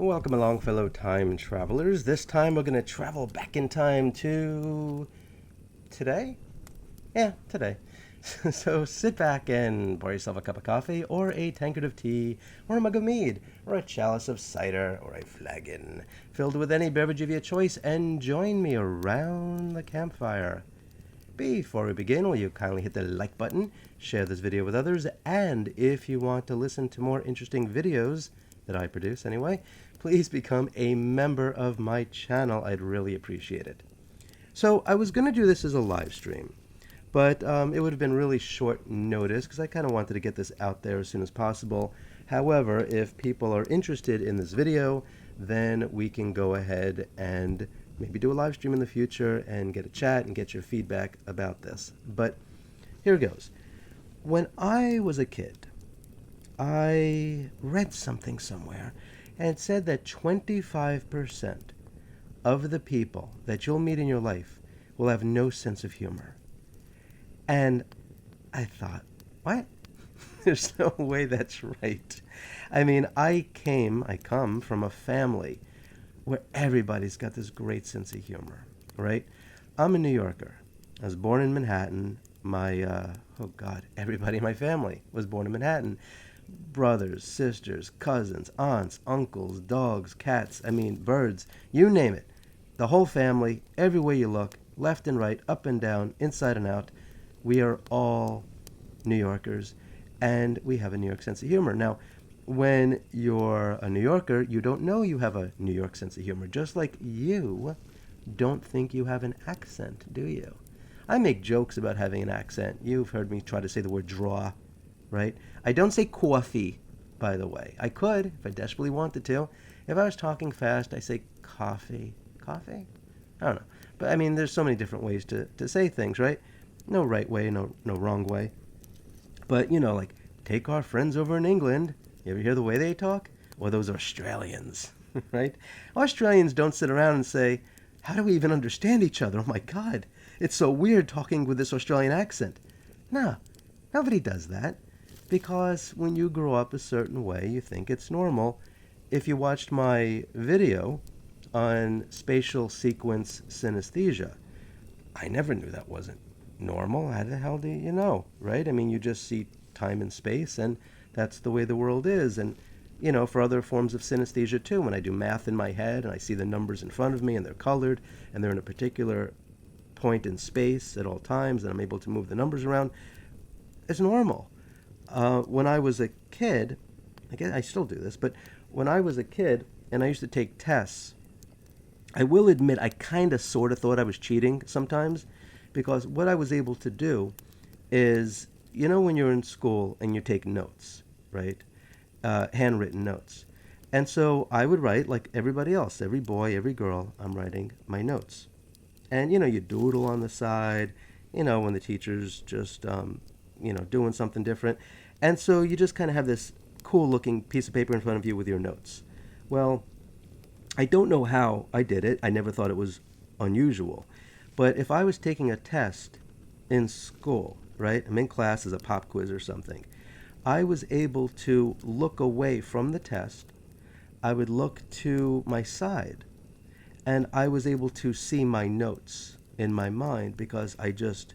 Welcome along, fellow time travelers. This time we're going to travel back in time to today? Yeah, today. So sit back and pour yourself a cup of coffee, or a tankard of tea, or a mug of mead, or a chalice of cider, or a flagon, filled with any beverage of your choice, and join me around the campfire. Before we begin, will you kindly hit the like button, share this video with others, and if you want to listen to more interesting videos that I produce anyway, please become a member of my channel. I'd really appreciate it. So I was going to do this as a live stream, but it would have been really short notice because I kind of wanted to get this out there as soon as possible. However, if people are interested in this video, then we can go ahead and maybe do a live stream in the future and get a chat and get your feedback about this. But here goes. When I was a kid, I read something somewhere, and it said that 25% of the people that you'll meet in your life will have no sense of humor. And I thought, what? There's no way that's right. I mean, I come from a family where everybody's got this great sense of humor, right? I'm a New Yorker. I was born in Manhattan. Everybody in my family was born in Manhattan. Brothers, sisters, cousins, aunts, uncles, dogs, cats, birds, you name it. The whole family, everywhere you look, left and right, up and down, inside and out, we are all New Yorkers, and we have a New York sense of humor. Now, when you're a New Yorker, you don't know you have a New York sense of humor, just like you don't think you have an accent, do you? I make jokes about having an accent. You've heard me try to say the word draw, right? I don't say coffee, by the way. I could, if I desperately wanted to. If I was talking fast, I say coffee. Coffee? I don't know. But, there's so many different ways to say things, right? No right way, no wrong way. But, like, take our friends over in England. You ever hear the way they talk? Or those Australians, right? Australians don't sit around and say, how do we even understand each other? Oh, my God. It's so weird talking with this Australian accent. No, nobody does that. Because when you grow up a certain way, you think it's normal. If you watched my video on spatial sequence synesthesia, I never knew that wasn't normal. How the hell do you know, right? You just see time and space, and that's the way the world is. And, for other forms of synesthesia too, when I do math in my head and I see the numbers in front of me and they're colored and they're in a particular point in space at all times and I'm able to move the numbers around, it's normal. When I was a kid, I guess I still do this, but when I was a kid and I used to take tests, I will admit I kind of sort of thought I was cheating sometimes, because what I was able to do is, when you're in school and you take notes, right? Handwritten notes. And so I would write like everybody else, every boy, every girl, I'm writing my notes. And, you doodle on the side, when the teacher's just, doing something different. And so you just kind of have this cool looking piece of paper in front of you with your notes. Well, I don't know how I did it. I never thought it was unusual. But if I was taking a test in school, right? I'm in class as a pop quiz or something. I was able to look away from the test. I would look to my side. And I was able to see my notes in my mind because I just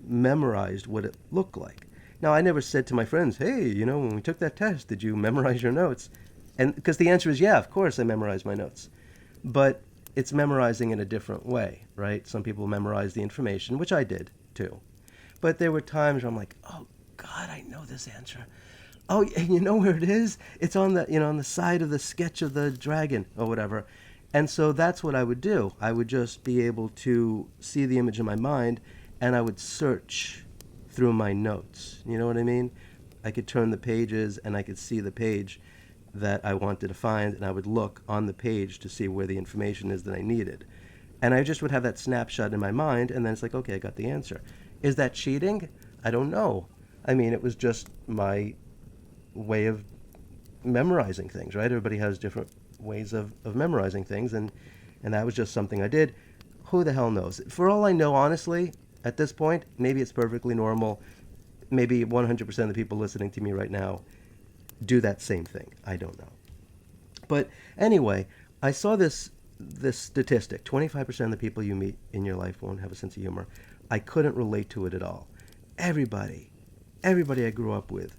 memorized what it looked like. Now, I never said to my friends, hey, when we took that test, did you memorize your notes? And because the answer is, yeah, of course I memorized my notes. But it's memorizing in a different way, right? Some people memorize the information, which I did too. But there were times where I'm like, oh, God, I know this answer. Oh, and you know where it is? It's on the, on the side of the sketch of the dragon or whatever. And so that's what I would do. I would just be able to see the image in my mind, and I would search through my notes. You know what I mean? I could turn the pages and I could see the page that I wanted to find, and I would look on the page to see where the information is that I needed. And I just would have that snapshot in my mind, and then it's like, okay, I got the answer. Is that cheating? I don't know. It was just my way of memorizing things, right? Everybody has different ways of memorizing things, and that was just something I did. Who the hell knows? For all I know, honestly, at this point, maybe it's perfectly normal. Maybe 100% of the people listening to me right now do that same thing. I don't know. But anyway, I saw this statistic: 25% of the people you meet in your life won't have a sense of humor. I couldn't relate to it at all. Everybody, everybody I grew up with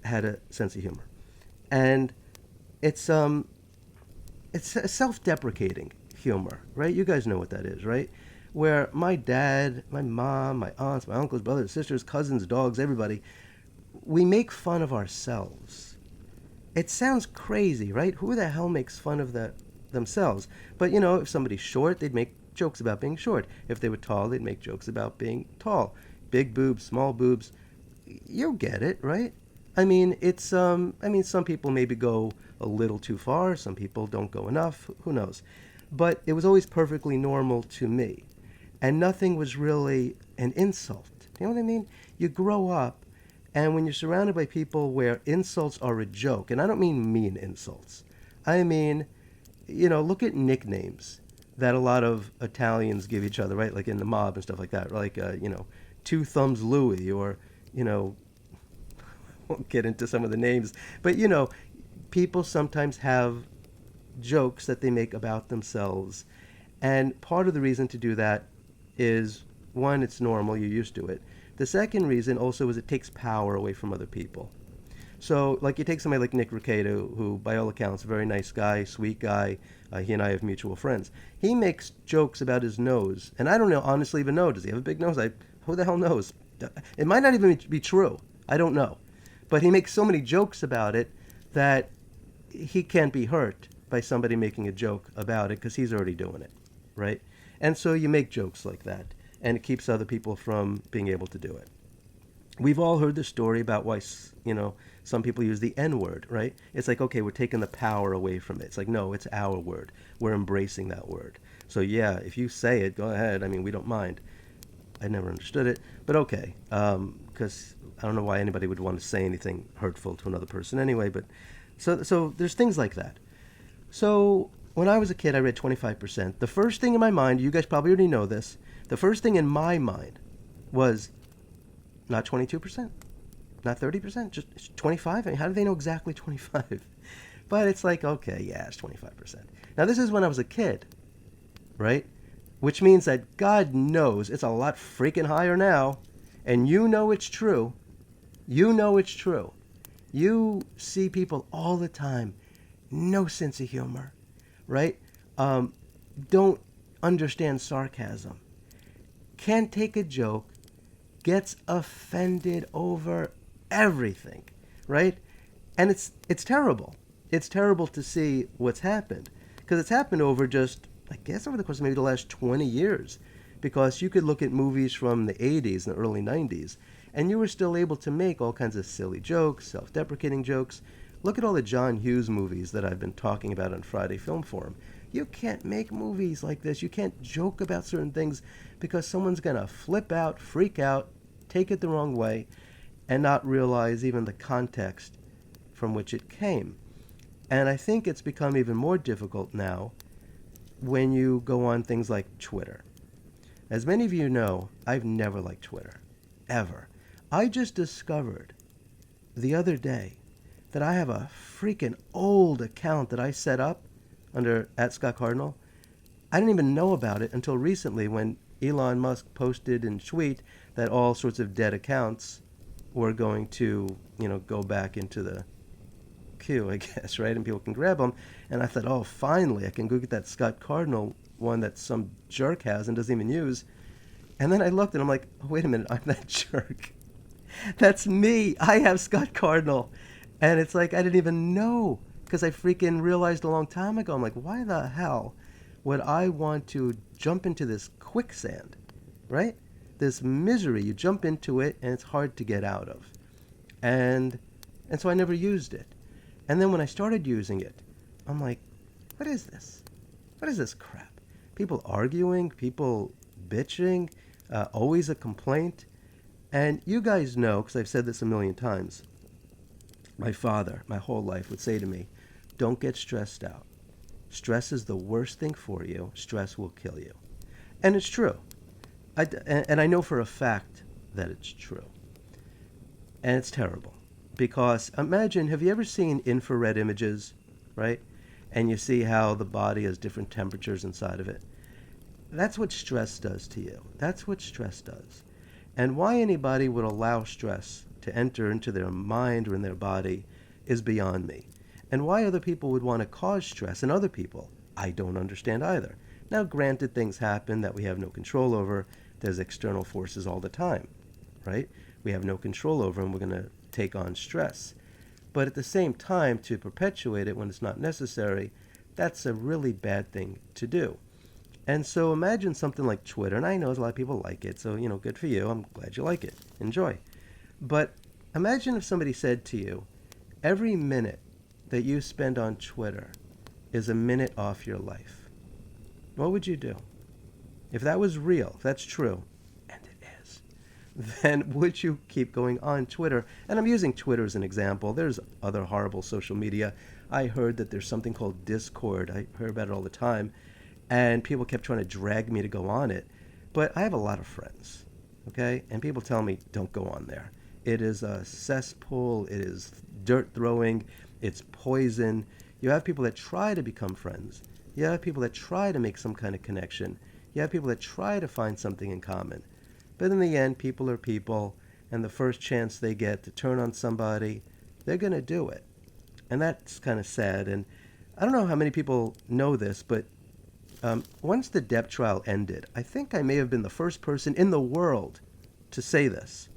had a sense of humor, and it's it's a self-deprecating humor, right? You guys know what that is, right? Where my dad, my mom, my aunts, my uncles, brothers, sisters, cousins, dogs, everybody, we make fun of ourselves. It sounds crazy, right? Who the hell makes fun of that themselves? But you know, if somebody's short, they'd make jokes about being short. If they were tall, they'd make jokes about being tall. Big boobs, small boobs. You get it, right? I mean, some people maybe go a little too far, some people don't go enough, who knows. But it was always perfectly normal to me. And nothing was really an insult. You know what I mean? You grow up, and when you're surrounded by people where insults are a joke, and I don't mean mean insults, I mean, you know, look at nicknames that a lot of Italians give each other, right? Like in the mob and stuff like that. Like, you know, Two Thumbs Louie, or, you know, won't get into some of the names, but you know, people sometimes have jokes that they make about themselves, and part of the reason to do that is, one, it's normal, you're used to it. The second reason also is it takes power away from other people. So, like, you take somebody like Nick Ricato, who, by all accounts, a very nice guy, sweet guy. He and I have mutual friends. He makes jokes about his nose, and I don't know, honestly, even know. Does he have a big nose? Who the hell knows? It might not even be true. I don't know. But he makes so many jokes about it that he can't be hurt by somebody making a joke about it because he's already doing it, right? And so you make jokes like that, and it keeps other people from being able to do it. We've all heard the story about why, you know, some people use the N word, right? It's like, okay, we're taking the power away from it. It's like, no, it's our word. We're embracing that word. So yeah, if you say it, go ahead. I mean, we don't mind. I never understood it, but okay, because I don't know why anybody would want to say anything hurtful to another person anyway. But so there's things like that. So when I was a kid, I read 25%. The first thing in my mind, you guys probably already know this, the first thing in my mind was not 22%, not 30%, just 25. I mean, how do they know exactly 25? But it's like, okay, yeah, it's 25%. Now this is when I was a kid, right? Which means that God knows it's a lot freaking higher now, and you know it's true. You know it's true. You see people all the time, no sense of humor, right? Don't understand sarcasm, can't take a joke, gets offended over everything, right? And it's terrible. It's terrible to see what's happened, because it's happened over just, I guess, over the course of maybe the last 20 years, because you could look at movies from the 80s and the early 90s, and you were still able to make all kinds of silly jokes, self-deprecating jokes. Look at all the John Hughes movies that I've been talking about on Friday Film Forum. You can't make movies like this. You can't joke about certain things because someone's going to flip out, freak out, take it the wrong way, and not realize even the context from which it came. And I think it's become even more difficult now when you go on things like Twitter. As many of you know, I've never liked Twitter, ever. I just discovered the other day that I have a freaking old account that I set up under @ScottCardinal. I didn't even know about it until recently when Elon Musk posted in tweet that all sorts of dead accounts were going to, you know, go back into the queue, I guess, right? And people can grab them. And I thought, oh, finally, I can go get that Scott Cardinal one that some jerk has and doesn't even use. And then I looked and I'm like, oh, wait a minute, I'm that jerk. That's me. I have Scott Cardinal. And it's like, I didn't even know, because I freaking realized a long time ago. I'm like, why the hell would I want to jump into this quicksand, right? This misery. You jump into it and it's hard to get out of. And so I never used it. And then when I started using it, I'm like, what is this? What is this crap? People arguing, people bitching, always a complaint. And you guys know, because I've said this a million times, my father, my whole life, would say to me, don't get stressed out. Stress is the worst thing for you. Stress will kill you. And it's true. And I know for a fact that it's true. And it's terrible. Because imagine, have you ever seen infrared images, right? and you see how the body has different temperatures inside of it. That's what stress does to you. That's what stress does. And why anybody would allow stress to enter into their mind or in their body is beyond me. And why other people would want to cause stress in other people, I don't understand either. Now, granted, things happen that we have no control over. There's external forces all the time, right? We have no control over, and we're going to take on stress. But at the same time, to perpetuate it when it's not necessary, that's a really bad thing to do. And so imagine something like Twitter, and I know a lot of people like it, so, good for you. I'm glad you like it. Enjoy. But imagine if somebody said to you, every minute that you spend on Twitter is a minute off your life. What would you do? If that was real, if that's true, and it is, then would you keep going on Twitter? And I'm using Twitter as an example. There's other horrible social media. I heard that there's something called Discord. I heard about it all the time. And people kept trying to drag me to go on it. But I have a lot of friends, okay? And people tell me, don't go on there. It is a cesspool. It is dirt throwing. It's poison. You have people that try to become friends. You have people that try to make some kind of connection. You have people that try to find something in common. But in the end, people are people, and the first chance they get to turn on somebody, they're going to do it. And that's kind of sad. And I don't know how many people know this, but once the Depp trial ended, I think I may have been the first person in the world to say this,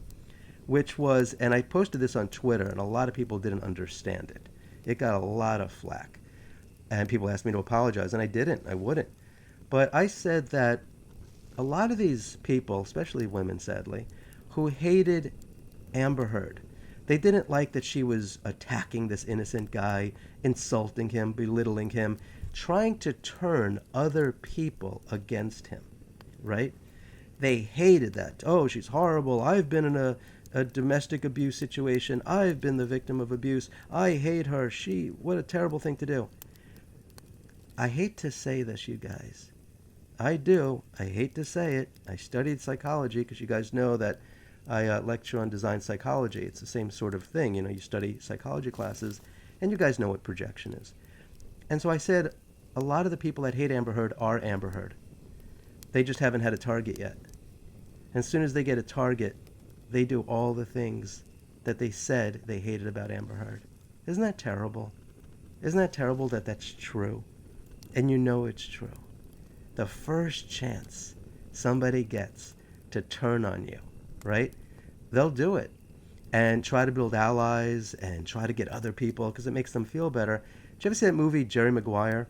which was, and I posted this on Twitter, and a lot of people didn't understand it. It got a lot of flack. And people asked me to apologize, and I didn't. I wouldn't. But I said that a lot of these people, especially women, sadly, who hated Amber Heard, they didn't like that she was attacking this innocent guy, insulting him, belittling him, trying to turn other people against him, right? They hated that. Oh, she's horrible. I've been in a domestic abuse situation. I've been the victim of abuse. I hate her. What a terrible thing to do. I hate to say this, you guys. I do. I hate to say it. I studied psychology because you guys know that I lecture on design psychology. It's the same sort of thing. You study psychology classes, and you guys know what projection is. And so I said, a lot of the people that hate Amber Heard are Amber Heard. They just haven't had a target yet. And as soon as they get a target, they do all the things that they said they hated about Amber Heard. Isn't that terrible? Isn't that terrible that that's true? And you know it's true. The first chance somebody gets to turn on you, right? They'll do it and try to build allies and try to get other people because it makes them feel better. Did you ever see that movie, Jerry Maguire?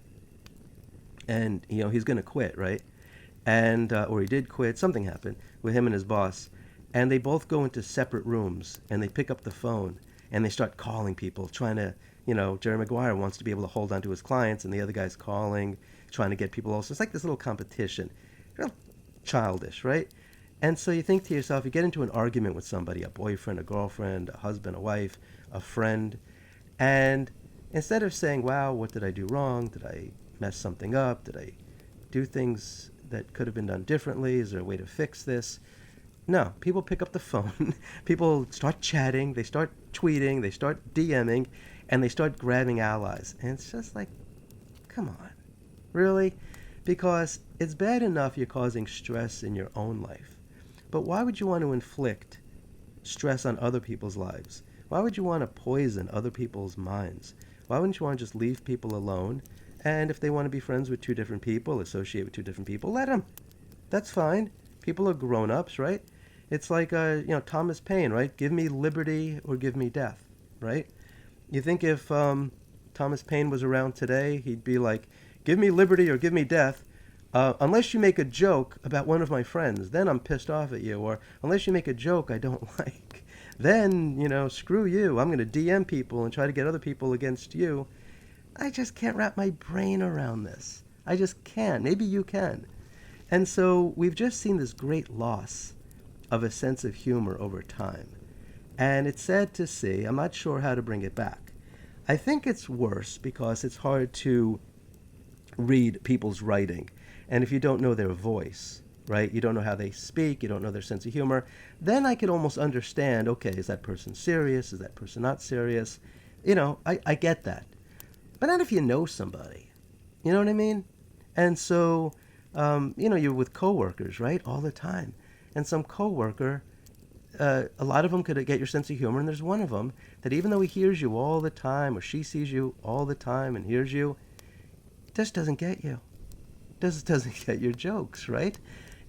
And, he's going to quit, right? And, or he did quit. Something happened with him and his boss. And they both go into separate rooms and they pick up the phone and they start calling people, trying to, Jerry Maguire wants to be able to hold on to his clients and the other guy's calling, trying to get people also. It's like this little competition. Real childish, right? And so you think to yourself, you get into an argument with somebody, a boyfriend, a girlfriend, a husband, a wife, a friend, and instead of saying, wow, what did I do wrong? Did I mess something up? Did I do things that could have been done differently? Is there a way to fix this? No, people pick up the phone, people start chatting, they start tweeting, they start DMing, and they start grabbing allies. And it's just like, come on, really? Because it's bad enough you're causing stress in your own life. But why would you want to inflict stress on other people's lives? Why would you want to poison other people's minds? Why wouldn't you want to just leave people alone? And if they want to be friends with two different people, associate with two different people, let them. That's fine. People are grown-ups, right? It's like, Thomas Paine, right? Give me liberty or give me death, right? You think if Thomas Paine was around today, he'd be like, give me liberty or give me death, unless you make a joke about one of my friends, then I'm pissed off at you. Or unless you make a joke I don't like, then, screw you. I'm going to DM people and try to get other people against you. I just can't wrap my brain around this. I just can't. Maybe you can. And so we've just seen this great loss of a sense of humor over time. And it's sad to see. I'm not sure how to bring it back. I think it's worse because it's hard to read people's writing. And if you don't know their voice, right, you don't know how they speak, you don't know their sense of humor, then I could almost understand, okay, is that person serious? Is that person not serious? I get that. but not if you know somebody. You know what I mean? And so, you're with coworkers, right, all the time. And some coworker, a lot of them could get your sense of humor, and there's one of them that even though he hears you all the time, or she sees you all the time and hears you, just doesn't get you. Just doesn't get your jokes, right?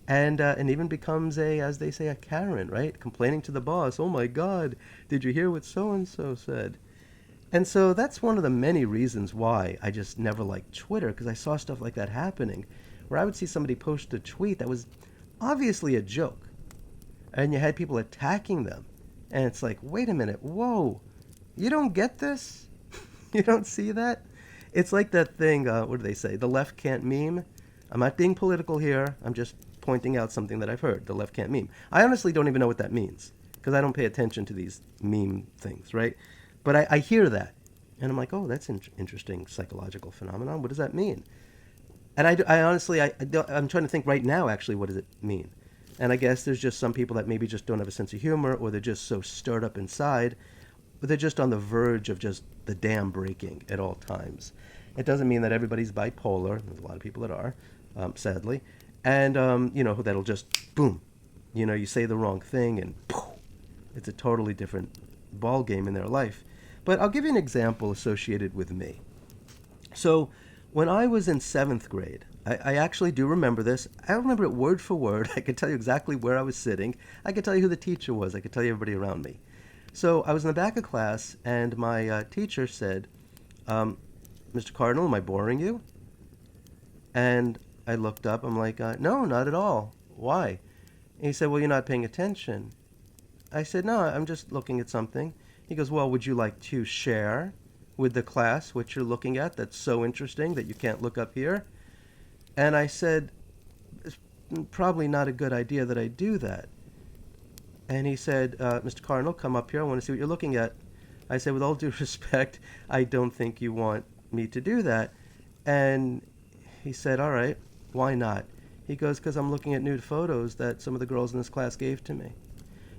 And even becomes a, as they say, a Karen, right? Complaining to the boss, oh my God, did you hear what so-and-so said? And so that's one of the many reasons why I just never liked Twitter, because I saw stuff like that happening, where I would see somebody post a tweet that was obviously a joke, and you had people attacking them. And it's like, wait a minute, whoa, you don't get this? You don't see that? It's like that thing, what do they say? The left can't meme. I'm not being political here. I'm just pointing out something that I've heard. The left can't meme. I honestly don't even know what that means, because I don't pay attention to these meme things, right? But I hear that, and I'm like, oh, that's an interesting psychological phenomenon. What does that mean? And I honestly, I'm trying to think right now, actually, what does it mean? And I guess there's just some people that maybe just don't have a sense of humor, or they're just so stirred up inside, but they're just on the verge of just the dam breaking at all times. It doesn't mean that everybody's bipolar. There's a lot of people that are, sadly. And, that'll just, boom, you say the wrong thing and poof, it's a totally different ball game in their life. But I'll give you an example associated with me. So when I was in 7th grade, I actually do remember this. I remember it word for word. I could tell you exactly where I was sitting. I could tell you who the teacher was. I could tell you everybody around me. So I was in the back of class, and my teacher said, Mr. Cardinal, am I boring you? And I looked up. I'm like, no, not at all. Why? And he said, well, you're not paying attention. I said, no, I'm just looking at something. He goes, well, would you like to share with the class what you're looking at that's so interesting that you can't look up here? And I said, it's probably not a good idea that I do that. And he said, Mr. Cardinal, come up here. I want to see what you're looking at. I said, with all due respect, I don't think you want me to do that. And he said, all right, why not? He goes, because I'm looking at nude photos that some of the girls in this class gave to me.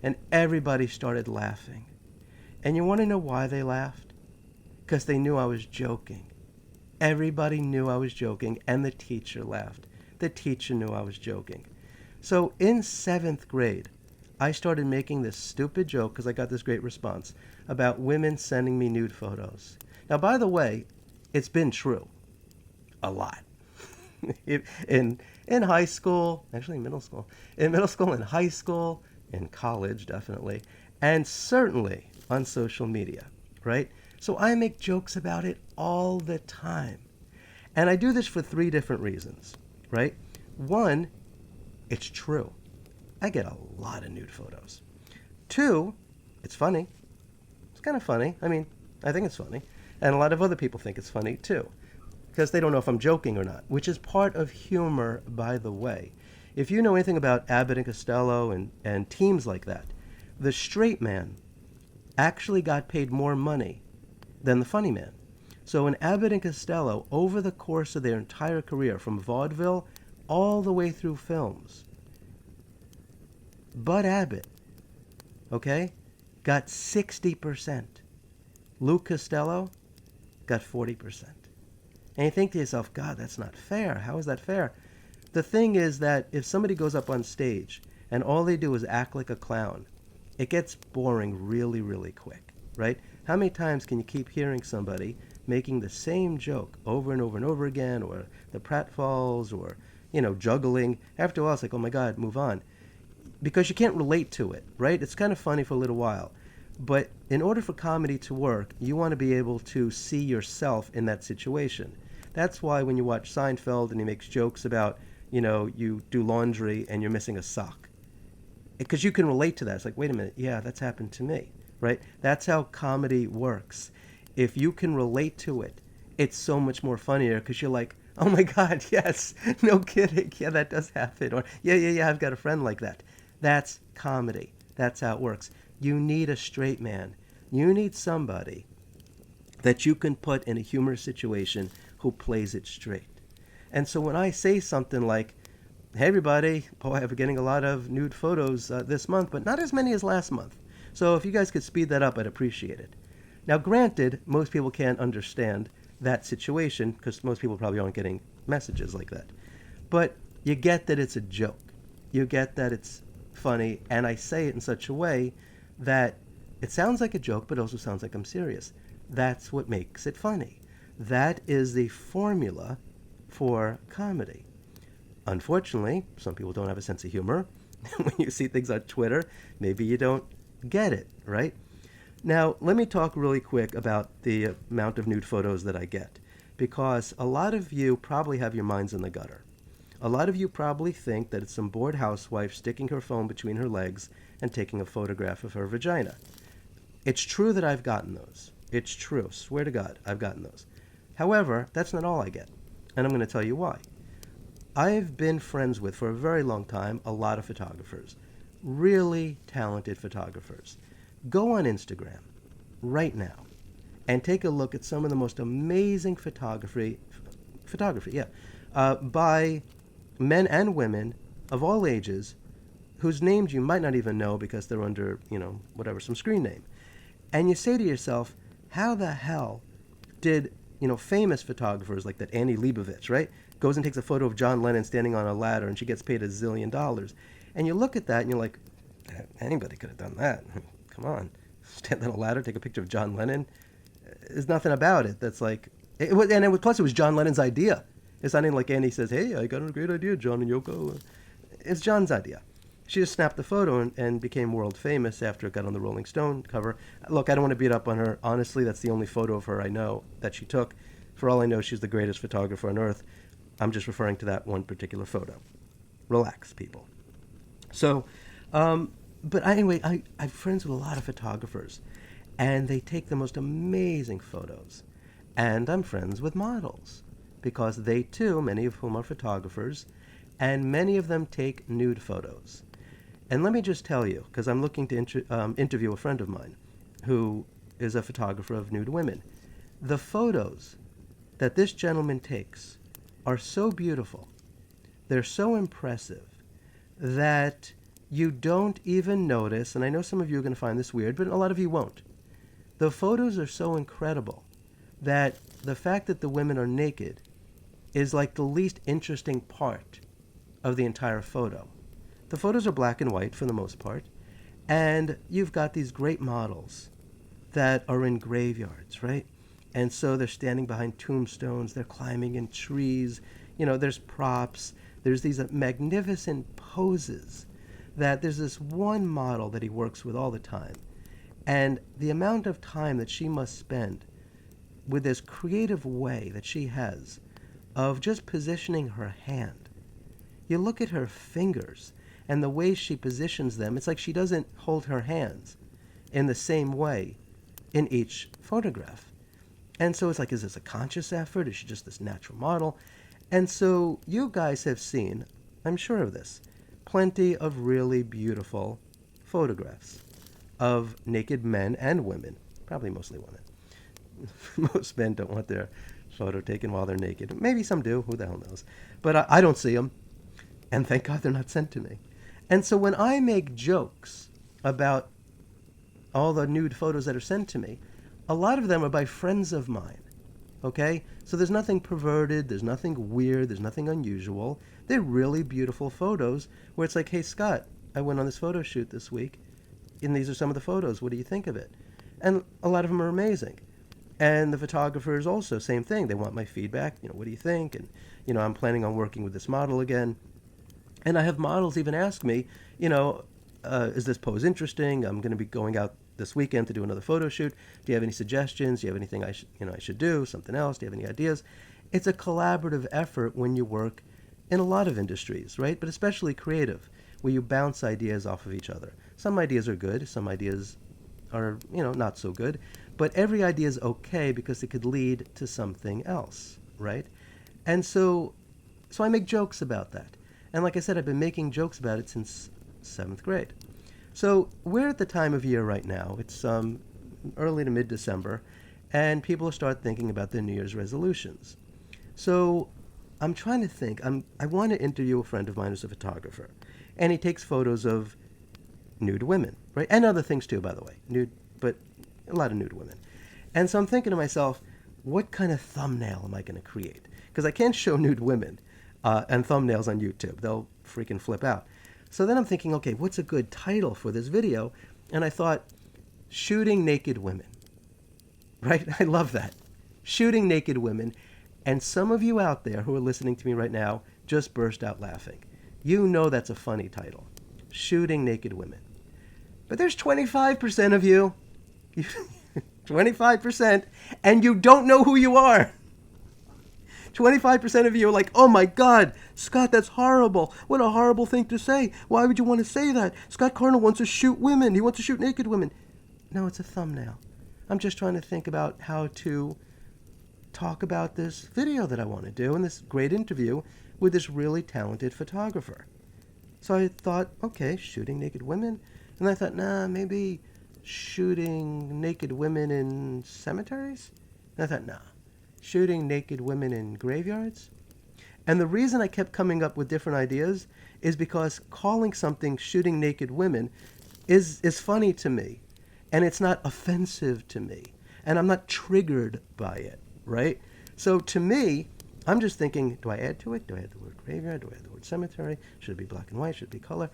And everybody started laughing. And you want to know why they laughed? Because they knew I was joking. Everybody knew I was joking, and the teacher laughed. The teacher knew I was joking. So in 7th grade, I started making this stupid joke, because I got this great response, about women sending me nude photos. Now, by the way, it's been true. A lot. in high school, actually middle school, in middle school, in high school, in college, definitely, and certainly on social media, right? So I make jokes about it all the time. And I do this for 3 different reasons, right? One, it's true. I get a lot of nude photos. 2, it's funny. It's kind of funny. I mean, I think it's funny. And a lot of other people think it's funny, too, because they don't know if I'm joking or not, which is part of humor, by the way. If you know anything about Abbott and Costello and teams like that, the straight man actually got paid more money than the funny man. So in Abbott and Costello, over the course of their entire career, from vaudeville all the way through films, Bud Abbott, okay, got 60%. Lou Costello got 40%. And you think to yourself, God, that's not fair. How is that fair? The thing is that if somebody goes up on stage and all they do is act like a clown, it gets boring really, really quick, right? How many times can you keep hearing somebody making the same joke over and over and over again, or the pratfalls, or, juggling? After a while, it's like, oh my God, move on. Because you can't relate to it, right? It's kind of funny for a little while. But in order for comedy to work, you want to be able to see yourself in that situation. That's why when you watch Seinfeld and he makes jokes about, you do laundry and you're missing a sock. Because you can relate to that. It's like, wait a minute, yeah, that's happened to me, right? That's how comedy works. If you can relate to it, it's so much more funnier, because you're like, oh my God, yes, no kidding, yeah, that does happen. Or, yeah, I've got a friend like that. That's comedy. That's how it works. You need a straight man. You need somebody that you can put in a humorous situation who plays it straight. And so when I say something like, hey everybody, I'm getting a lot of nude photos this month, but not as many as last month. So if you guys could speed that up, I'd appreciate it. Now granted, most people can't understand that situation because most people probably aren't getting messages like that. But you get that it's a joke. You get that it's funny, and I say it in such a way that it sounds like a joke, but also sounds like I'm serious. That's what makes it funny. That is the formula for comedy. Unfortunately, some people don't have a sense of humor. When you see things on Twitter, maybe you don't get it, right? Now, let me talk really quick about the amount of nude photos that I get, because a lot of you probably have your minds in the gutter. A lot of you probably think that it's some bored housewife sticking her phone between her legs and taking a photograph of her vagina. It's true that I've gotten those. It's true. Swear to God, I've gotten those. However, that's not all I get, and I'm going to tell you why. I've been friends with, for a very long time, a lot of photographers. Really talented photographers. Go on Instagram right now and take a look at some of the most amazing photography, by men and women of all ages whose names you might not even know because they're under, whatever, some screen name. And you say to yourself, how the hell did, famous photographers like that Annie Leibovitz, right, goes and takes a photo of John Lennon standing on a ladder and she gets paid $1 zillion. And you look at that and you're like, anybody could have done that. Come on. Stand on a ladder, take a picture of John Lennon. There's nothing about it that's like... plus it was John Lennon's idea. It's not even like Annie says, hey, I got a great idea, John and Yoko. It's John's idea. She just snapped the photo and became world famous after it got on the Rolling Stone cover. Look, I don't want to beat up on her. Honestly, that's the only photo of her I know that she took. For all I know, she's the greatest photographer on earth. I'm just referring to that one particular photo. Relax, people. So, but anyway, I'm friends with a lot of photographers, and they take the most amazing photos. And I'm friends with models, because they too, many of whom are photographers, and many of them take nude photos. And let me just tell you, because I'm looking to interview a friend of mine who is a photographer of nude women. The photos that this gentleman takes are so beautiful, they're so impressive, that you don't even notice, and I know some of you are going to find this weird, but a lot of you won't. The photos are so incredible that the fact that the women are naked is like the least interesting part of the entire photo. The photos are black and white for the most part, and you've got these great models that are in graveyards, right? And so they're standing behind tombstones, they're climbing in trees, there's props, there's these magnificent poses that there's this one model that he works with all the time. And the amount of time that she must spend with this creative way that she has of just positioning her hand. You look at her fingers and the way she positions them, it's like she doesn't hold her hands in the same way in each photograph. And so it's like, is this a conscious effort? Is she just this natural model? And so you guys have seen, I'm sure of this, plenty of really beautiful photographs of naked men and women, probably mostly women. Most men don't want their photo taken while they're naked. Maybe some do, who the hell knows. But I don't see them, and thank God they're not sent to me. And so when I make jokes about all the nude photos that are sent to me, a lot of them are by friends of mine, okay? So there's nothing perverted, there's nothing weird, there's nothing unusual. They're really beautiful photos where it's like, hey, Scott, I went on this photo shoot this week, and these are some of the photos. What do you think of it? And a lot of them are amazing. And the photographers also, same thing. They want my feedback. What do you think? And, I'm planning on working with this model again. And I have models even ask me, is this pose interesting? I'm going to be going out this weekend to do another photo shoot. Do you have any suggestions? Do you have anything I should do? Something else? Do you have any ideas? It's a collaborative effort when you work in a lot of industries, right? But especially creative, where you bounce ideas off of each other. Some ideas are good. Some ideas are, not so good. But every idea is okay because it could lead to something else, right? And so I make jokes about that. And like I said, I've been making jokes about it since 7th grade. So we're at the time of year right now. It's early to mid-December, and people will start thinking about their New Year's resolutions. So I'm trying to think. I want to interview a friend of mine who's a photographer, and he takes photos of nude women, right? And other things too, by the way. Nude, but a lot of nude women. And so I'm thinking to myself, what kind of thumbnail am I going to create? Because I can't show nude women and thumbnails on YouTube. They'll freaking flip out. So then I'm thinking, okay, what's a good title for this video? And I thought, shooting naked women. Right? I love that. Shooting naked women. And some of you out there who are listening to me right now just burst out laughing. You know that's a funny title. Shooting naked women. But there's 25% of you. 25%. And you don't know who you are. 25% of you are like, oh my God, Scott, that's horrible. What a horrible thing to say. Why would you want to say that? Scott Carnell wants to shoot women. He wants to shoot naked women. No, it's a thumbnail. I'm just trying to think about how to talk about this video that I want to do and this great interview with this really talented photographer. So I thought, okay, shooting naked women. And I thought, nah, maybe shooting naked women in cemeteries? And I thought, nah, shooting naked women in graveyards? And the reason I kept coming up with different ideas is because calling something shooting naked women is funny to me. And it's not offensive to me. And I'm not triggered by it, right? So to me, I'm just thinking, do I add to it? Do I add the word graveyard? Do I add the word cemetery? Should it be black and white? Should it be color?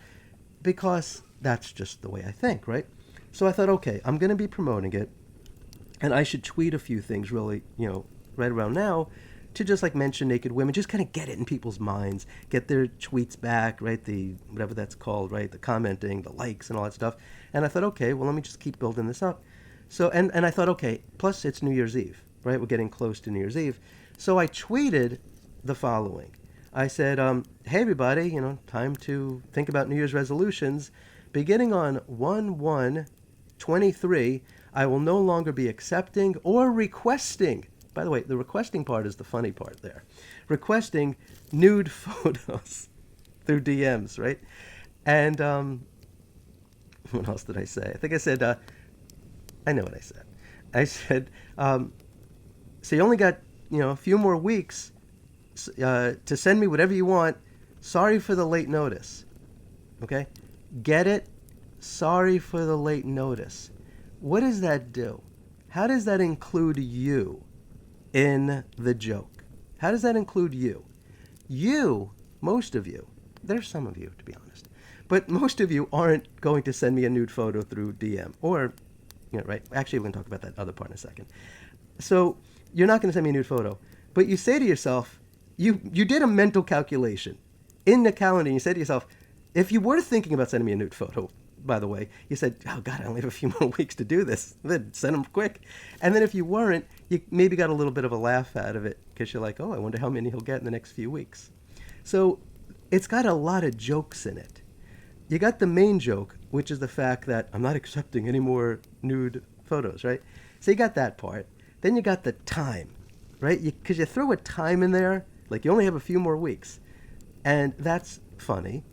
Because that's just the way I think, right? So I thought, okay, I'm going to be promoting it. And I should tweet a few things really, right around now to just like mention naked women, just kind of get it in people's minds, get their tweets back, right? The, whatever that's called, right? The commenting, the likes and all that stuff. And I thought, okay, well, let me just keep building this up. So, and I thought, okay, plus it's New Year's Eve, right? We're getting close to New Year's Eve. So I tweeted the following. I said, hey, everybody, time to think about New Year's resolutions. Beginning on 1/1/23, I will no longer be accepting or requesting. By the way, the requesting part is the funny part there. Requesting nude photos through DMs, right? And what else did I say? I think I said, I know what I said. I said, so you only got, a few more weeks to send me whatever you want. Sorry for the late notice. Okay? Get it? Sorry for the late notice. What does that do? How does that include you in the joke? How does that include you? You, most of you, there's some of you to be honest, but most of you aren't going to send me a nude photo through DM or, right? Actually, we're going to talk about that other part in a second. So you're not going to send me a nude photo, but you say to yourself, you did a mental calculation in the calendar. You say to yourself, if you were thinking about sending me a nude photo, by the way, you said, oh God, I only have a few more weeks to do this. Then send them quick. And then if you weren't, you maybe got a little bit of a laugh out of it because you're like, oh, I wonder how many he'll get in the next few weeks. So it's got a lot of jokes in it. You got the main joke, which is the fact that I'm not accepting any more nude photos, right? So you got that part. Then you got the time, right? Because you throw a time in there, like you only have a few more weeks. And that's funny.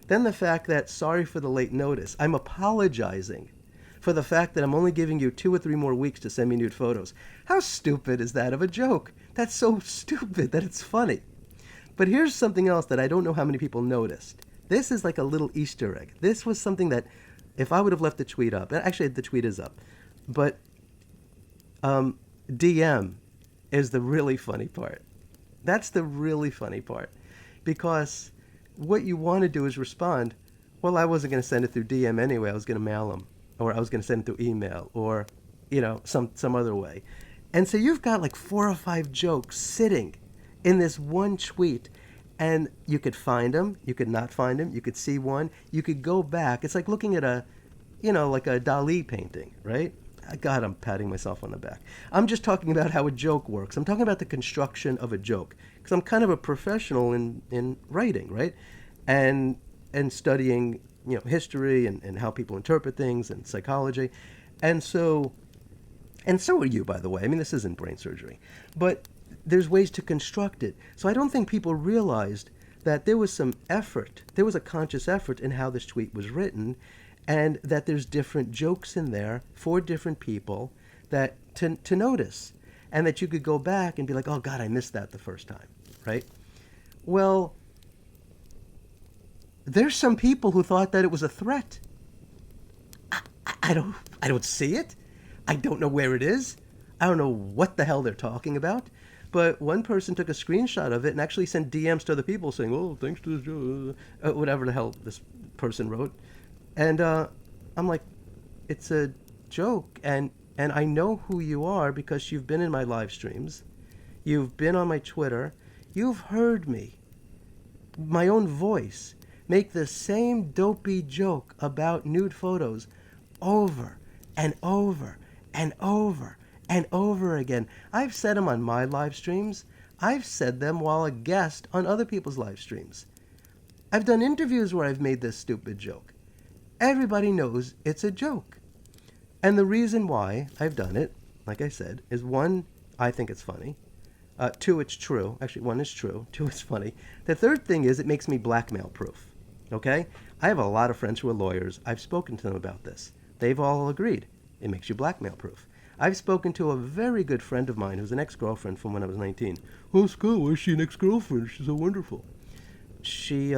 Then the fact that, sorry for the late notice, I'm apologizing for the fact that I'm only giving you 2 or 3 more weeks to send me nude photos. How stupid is that of a joke? That's so stupid that it's funny. But here's something else that I don't know how many people noticed. This is like a little Easter egg. This was something that if I would have left the tweet up, actually the tweet is up, but DM is the really funny part. That's the really funny part. Because what you want to do is respond, well, I wasn't going to send it through DM anyway. I was going to mail them, or I was going to send it through email, or, some other way. And so you've got like 4 or 5 jokes sitting in this one tweet, and you could find them, you could not find them, you could see one, you could go back. It's like looking at like a Dali painting, right? God, I'm patting myself on the back. I'm just talking about how a joke works. I'm talking about the construction of a joke. Because I'm kind of a professional in writing, right? And studying, history and how people interpret things and psychology. And so are you, by the way. I mean, this isn't brain surgery. But there's ways to construct it. So I don't think people realized that there was some effort. There was a conscious effort in how this tweet was written, and that there's different jokes in there for different people that to notice, and that you could go back and be like, oh God, I missed that the first time, right? Well, there's some people who thought that it was a threat. I don't see it. I don't know where it is. I don't know what the hell they're talking about, but one person took a screenshot of it and actually sent DMs to other people saying, "Oh, thanks to this joke," whatever the hell this person wrote. And I'm like, it's a joke, and I know who you are because you've been in my live streams, you've been on my Twitter, you've heard me, my own voice, make the same dopey joke about nude photos over and over and over and over again. I've said them on my live streams. I've said them while a guest on other people's live streams. I've done interviews where I've made this stupid joke. Everybody knows it's a joke. And the reason why I've done it, like I said, is one, I think it's funny. Two, it's true. Actually, one is true. Two, it's funny. The third thing is it makes me blackmail proof. Okay? I have a lot of friends who are lawyers. I've spoken to them about this. They've all agreed. It makes you blackmail proof. I've spoken to a very good friend of mine who's an ex-girlfriend from when I was 19. Oh, Scott, why is she an ex-girlfriend? She's so wonderful. She,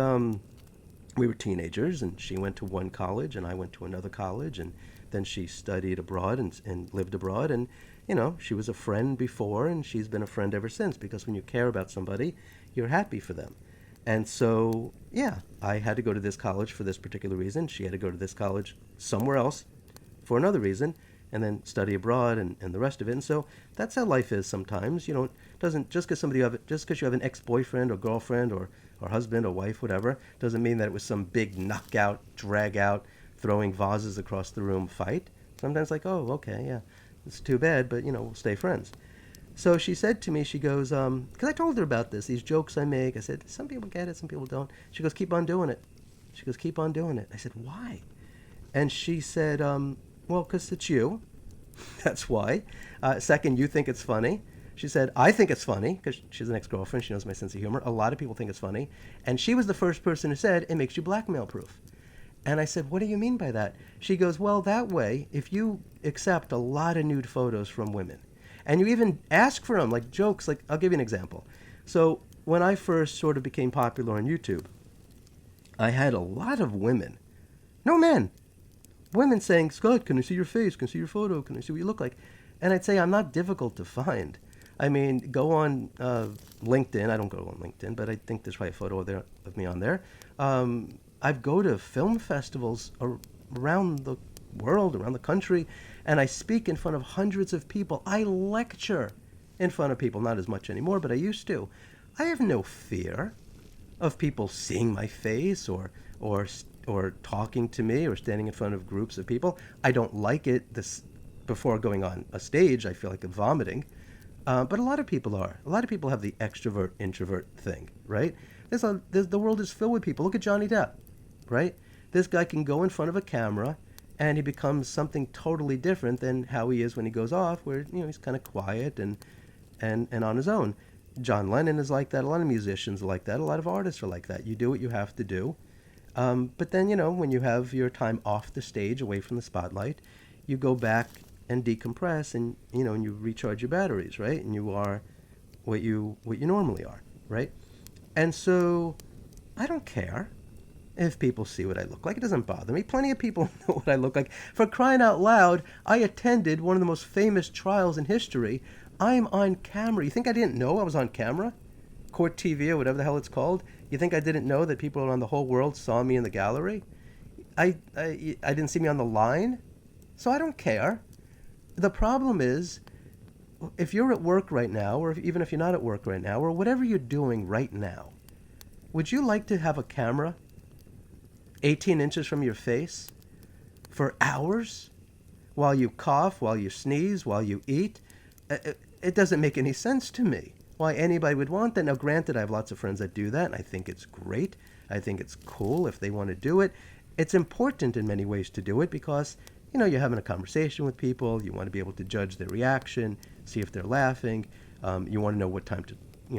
we were teenagers, and she went to one college, and I went to another college, and then she studied abroad and lived abroad, and she was a friend before, and she's been a friend ever since, because when you care about somebody, you're happy for them. And so, yeah, I had to go to this college for this particular reason. She had to go to this college somewhere else for another reason, and then study abroad and the rest of it. And so that's how life is sometimes. Doesn't just because you have an ex-boyfriend or girlfriend or husband or wife, whatever, doesn't mean that it was some big knockout, drag out, throwing vases across the room fight. Sometimes like, oh, okay, yeah, it's too bad, but we'll stay friends. So she said to me, she goes, because I told her about these jokes I make. I said, some people get it, some people don't. She goes, keep on doing it. She goes, keep on doing it. I said, why? And she said, well, because it's you. That's why. Second, you think it's funny. She said, I think it's funny, because she's an ex-girlfriend. She knows my sense of humor. A lot of people think it's funny. And she was the first person who said, it makes you blackmail proof. And I said, what do you mean by that? She goes, well, that way, if you accept a lot of nude photos from women, and you even ask for them, like jokes, like, I'll give you an example. So when I first sort of became popular on YouTube, I had a lot of women, no men, women saying, Scott, can I see your face? Can I see your photo? Can I see what you look like? And I'd say, I'm not difficult to find. I mean, go on LinkedIn. I don't go on LinkedIn, but I think there's probably a photo of me on there. I go to film festivals around the world, around the country, and I speak in front of hundreds of people. I lecture in front of people, not as much anymore, but I used to. I have no fear of people seeing my face or talking to me or standing in front of groups of people. I don't like it before going on a stage. I feel like I'm vomiting. But a lot of people are. A lot of people have the extrovert-introvert thing, right? The world is filled with people. Look at Johnny Depp, right? This guy can go in front of a camera and he becomes something totally different than how he is when he goes off, where he's kind of quiet and on his own. John Lennon is like that. A lot of musicians are like that. A lot of artists are like that. You do what you have to do. But then, when you have your time off the stage, away from the spotlight, you go back and decompress and, and you recharge your batteries, right? And you are what you normally are, right? And so I don't care if people see what I look like. It doesn't bother me. Plenty of people know what I look like. For crying out loud, I attended one of the most famous trials in history. I'm on camera. You think I didn't know I was on camera? Court TV or whatever the hell it's called. You think I didn't know that people around the whole world saw me in the gallery? I didn't see me on the line? So I don't care. The problem is, if you're at work right now, or even if you're not at work right now, or whatever you're doing right now, would you like to have a camera 18 inches from your face for hours while you cough, while you sneeze, while you eat? It doesn't make any sense to me why anybody would want that. Now, granted, I have lots of friends that do that, and I think it's great. I think it's cool if they want to do it. It's important in many ways to do it because, you're having a conversation with people. You want to be able to judge their reaction, see if they're laughing. You want to know what time to,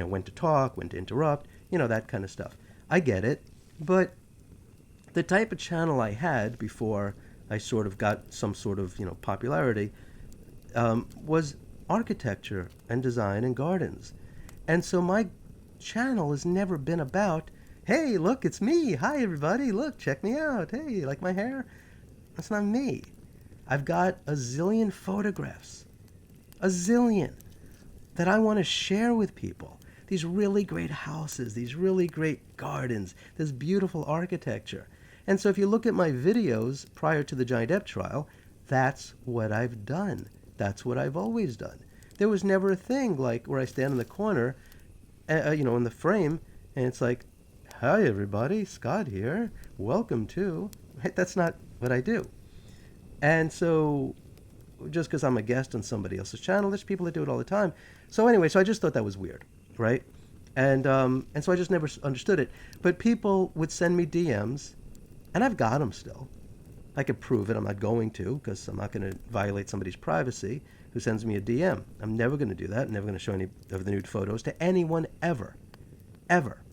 when to talk, when to interrupt, that kind of stuff. I get it. But the type of channel I had before I sort of got some sort of, popularity was architecture and design and gardens. And so my channel has never been about, hey, look, it's me. Hi, everybody. Look, check me out. Hey, you like my hair? That's not me. I've got a zillion photographs a zillion, that I want to share with people. These really great houses, these really great gardens, this beautiful architecture. And so if you look at my videos prior to the Johnny Depp trial, that's what I've done. That's what I've always done. There was never a thing like where I stand in the corner, in the frame, and it's like, hi everybody, Scott here, welcome to. Right? That's not what I do. And so just because I'm a guest on somebody else's channel, there's people that do it all the time. So anyway, so I just thought that was weird, right? And so I just never understood it. But people would send me DMs, and I've got them still. I could prove it. I'm not going to, because I'm not going to violate somebody's privacy who sends me a DM. I'm never going to do that. I'm never going to show any of the nude photos to anyone ever. Ever.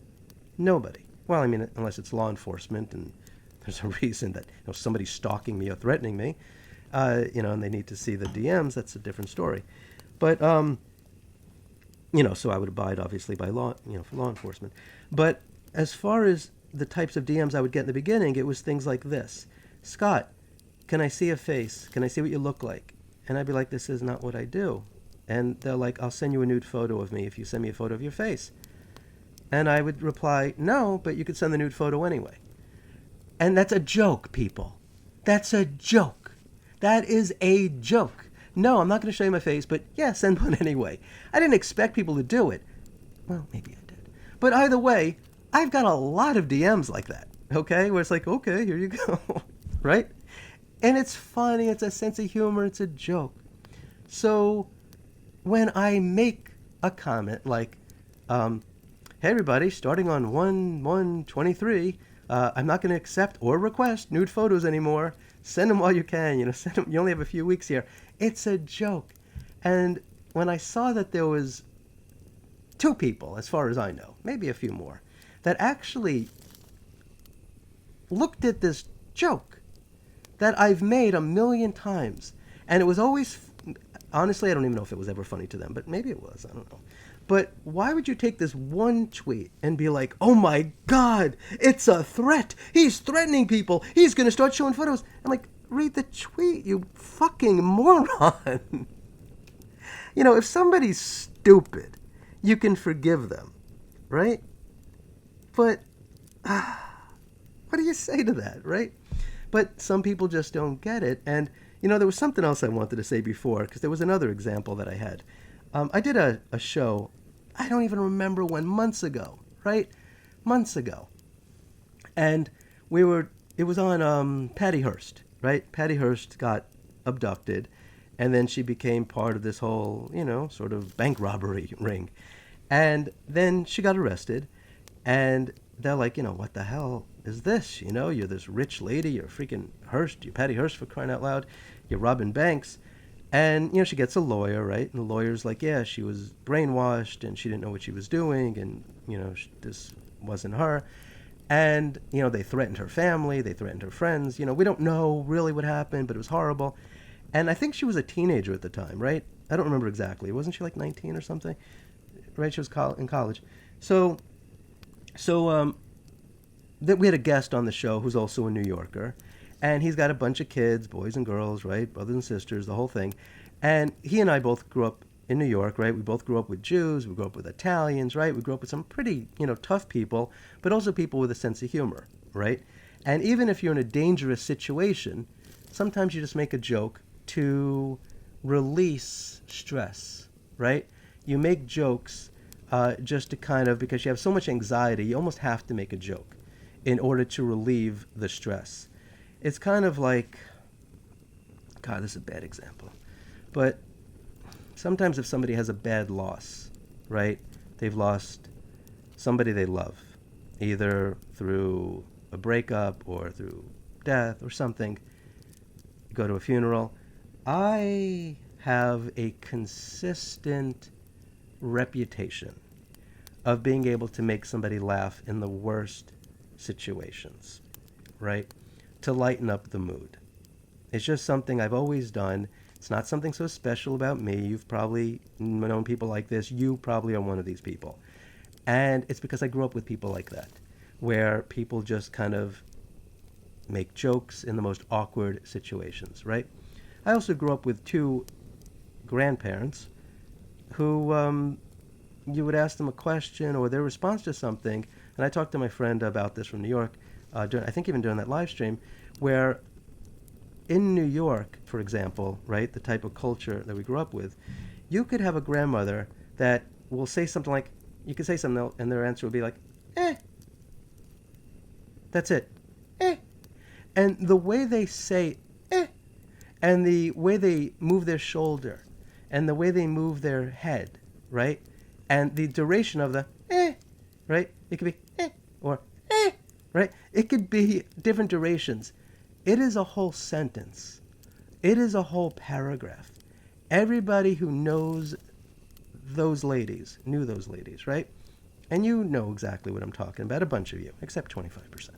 Nobody. Well, I mean, unless it's law enforcement and there's a reason that somebody's stalking me or threatening me, and they need to see the DMs, that's a different story. But, so I would abide, obviously, by law, for law enforcement. But as far as the types of DMs I would get in the beginning, it was things like this. Scott, can I see a face? Can I see what you look like? And I'd be like, this is not what I do. And they're like, I'll send you a nude photo of me if you send me a photo of your face. And I would reply, no, but you could send the nude photo anyway. And that's a joke, people. That's a joke. That is a joke. No, I'm not going to show you my face, but yeah, send one anyway. I didn't expect people to do it. Well, maybe I did. But either way, I've got a lot of DMs like that, okay? Where it's like, okay, here you go, right? And it's funny, it's a sense of humor, it's a joke. So when I make a comment like, hey everybody, starting on 1/1/23, I'm not going to accept or request nude photos anymore. Send them while you can, send them. You only have a few weeks here. It's a joke. And when I saw that there was 2 people, as far as I know, maybe a few more, that actually looked at this joke that I've made a million times, and it was always, honestly, I don't even know if it was ever funny to them, but maybe it was, I don't know. But why would you take this one tweet and be like, oh my God, it's a threat. He's threatening people. He's going to start showing photos. I'm like, read the tweet, you fucking moron. If somebody's stupid, you can forgive them, right? But what do you say to that, right? But some people just don't get it. And, there was something else I wanted to say before, because there was another example that I had. I did a show, I don't even remember when, months ago, right? Months ago. And it was on Patty Hearst, right? Patty Hearst got abducted, and then she became part of this whole, sort of bank robbery ring. And then she got arrested, and they're like, what the hell is this? You're this rich lady, you're freaking Hearst, you're Patty Hearst for crying out loud, you're robbing banks. And, she gets a lawyer, right? And the lawyer's like, yeah, she was brainwashed and she didn't know what she was doing and, this wasn't her. And, they threatened her family, they threatened her friends. We don't know really what happened, but it was horrible. And I think she was a teenager at the time, right? I don't remember exactly. Wasn't she like 19 or something? Right? She was in college. So that we had a guest on the show who's also a New Yorker. And he's got a bunch of kids, boys and girls, right? Brothers and sisters, the whole thing. And he and I both grew up in New York, right? We both grew up with Jews. We grew up with Italians, right? We grew up with some pretty, tough people, but also people with a sense of humor, right? And even if you're in a dangerous situation, sometimes you just make a joke to release stress, right? You make jokes just to kind of, because you have so much anxiety, you almost have to make a joke in order to relieve the stress. It's kind of like, God, this is a bad example, but sometimes if somebody has a bad loss, right? They've lost somebody they love, either through a breakup or through death or something. You go to a funeral. I have a consistent reputation of being able to make somebody laugh in the worst situations, right? To lighten up the mood. It's just something I've always done. It's not something so special about me. You've probably known people like this. You probably are one of these people. And it's because I grew up with people like that, where people just kind of make jokes in the most awkward situations, right? I also grew up with 2 grandparents who you would ask them a question or their response to something, and I talked to my friend about this from New York, I think even during that live stream, where in New York, for example, right, the type of culture that we grew up with, you could have a grandmother that will say something like, you could say something and their answer would be like, eh. That's it. Eh. And the way they say eh, and the way they move their shoulder, and the way they move their head, right? And the duration of the right? It could be or right? It could be different durations. It is a whole sentence. It is a whole paragraph. Everybody who knows those ladies, knew those ladies, right? And you know exactly what I'm talking about, a bunch of you, except 25%.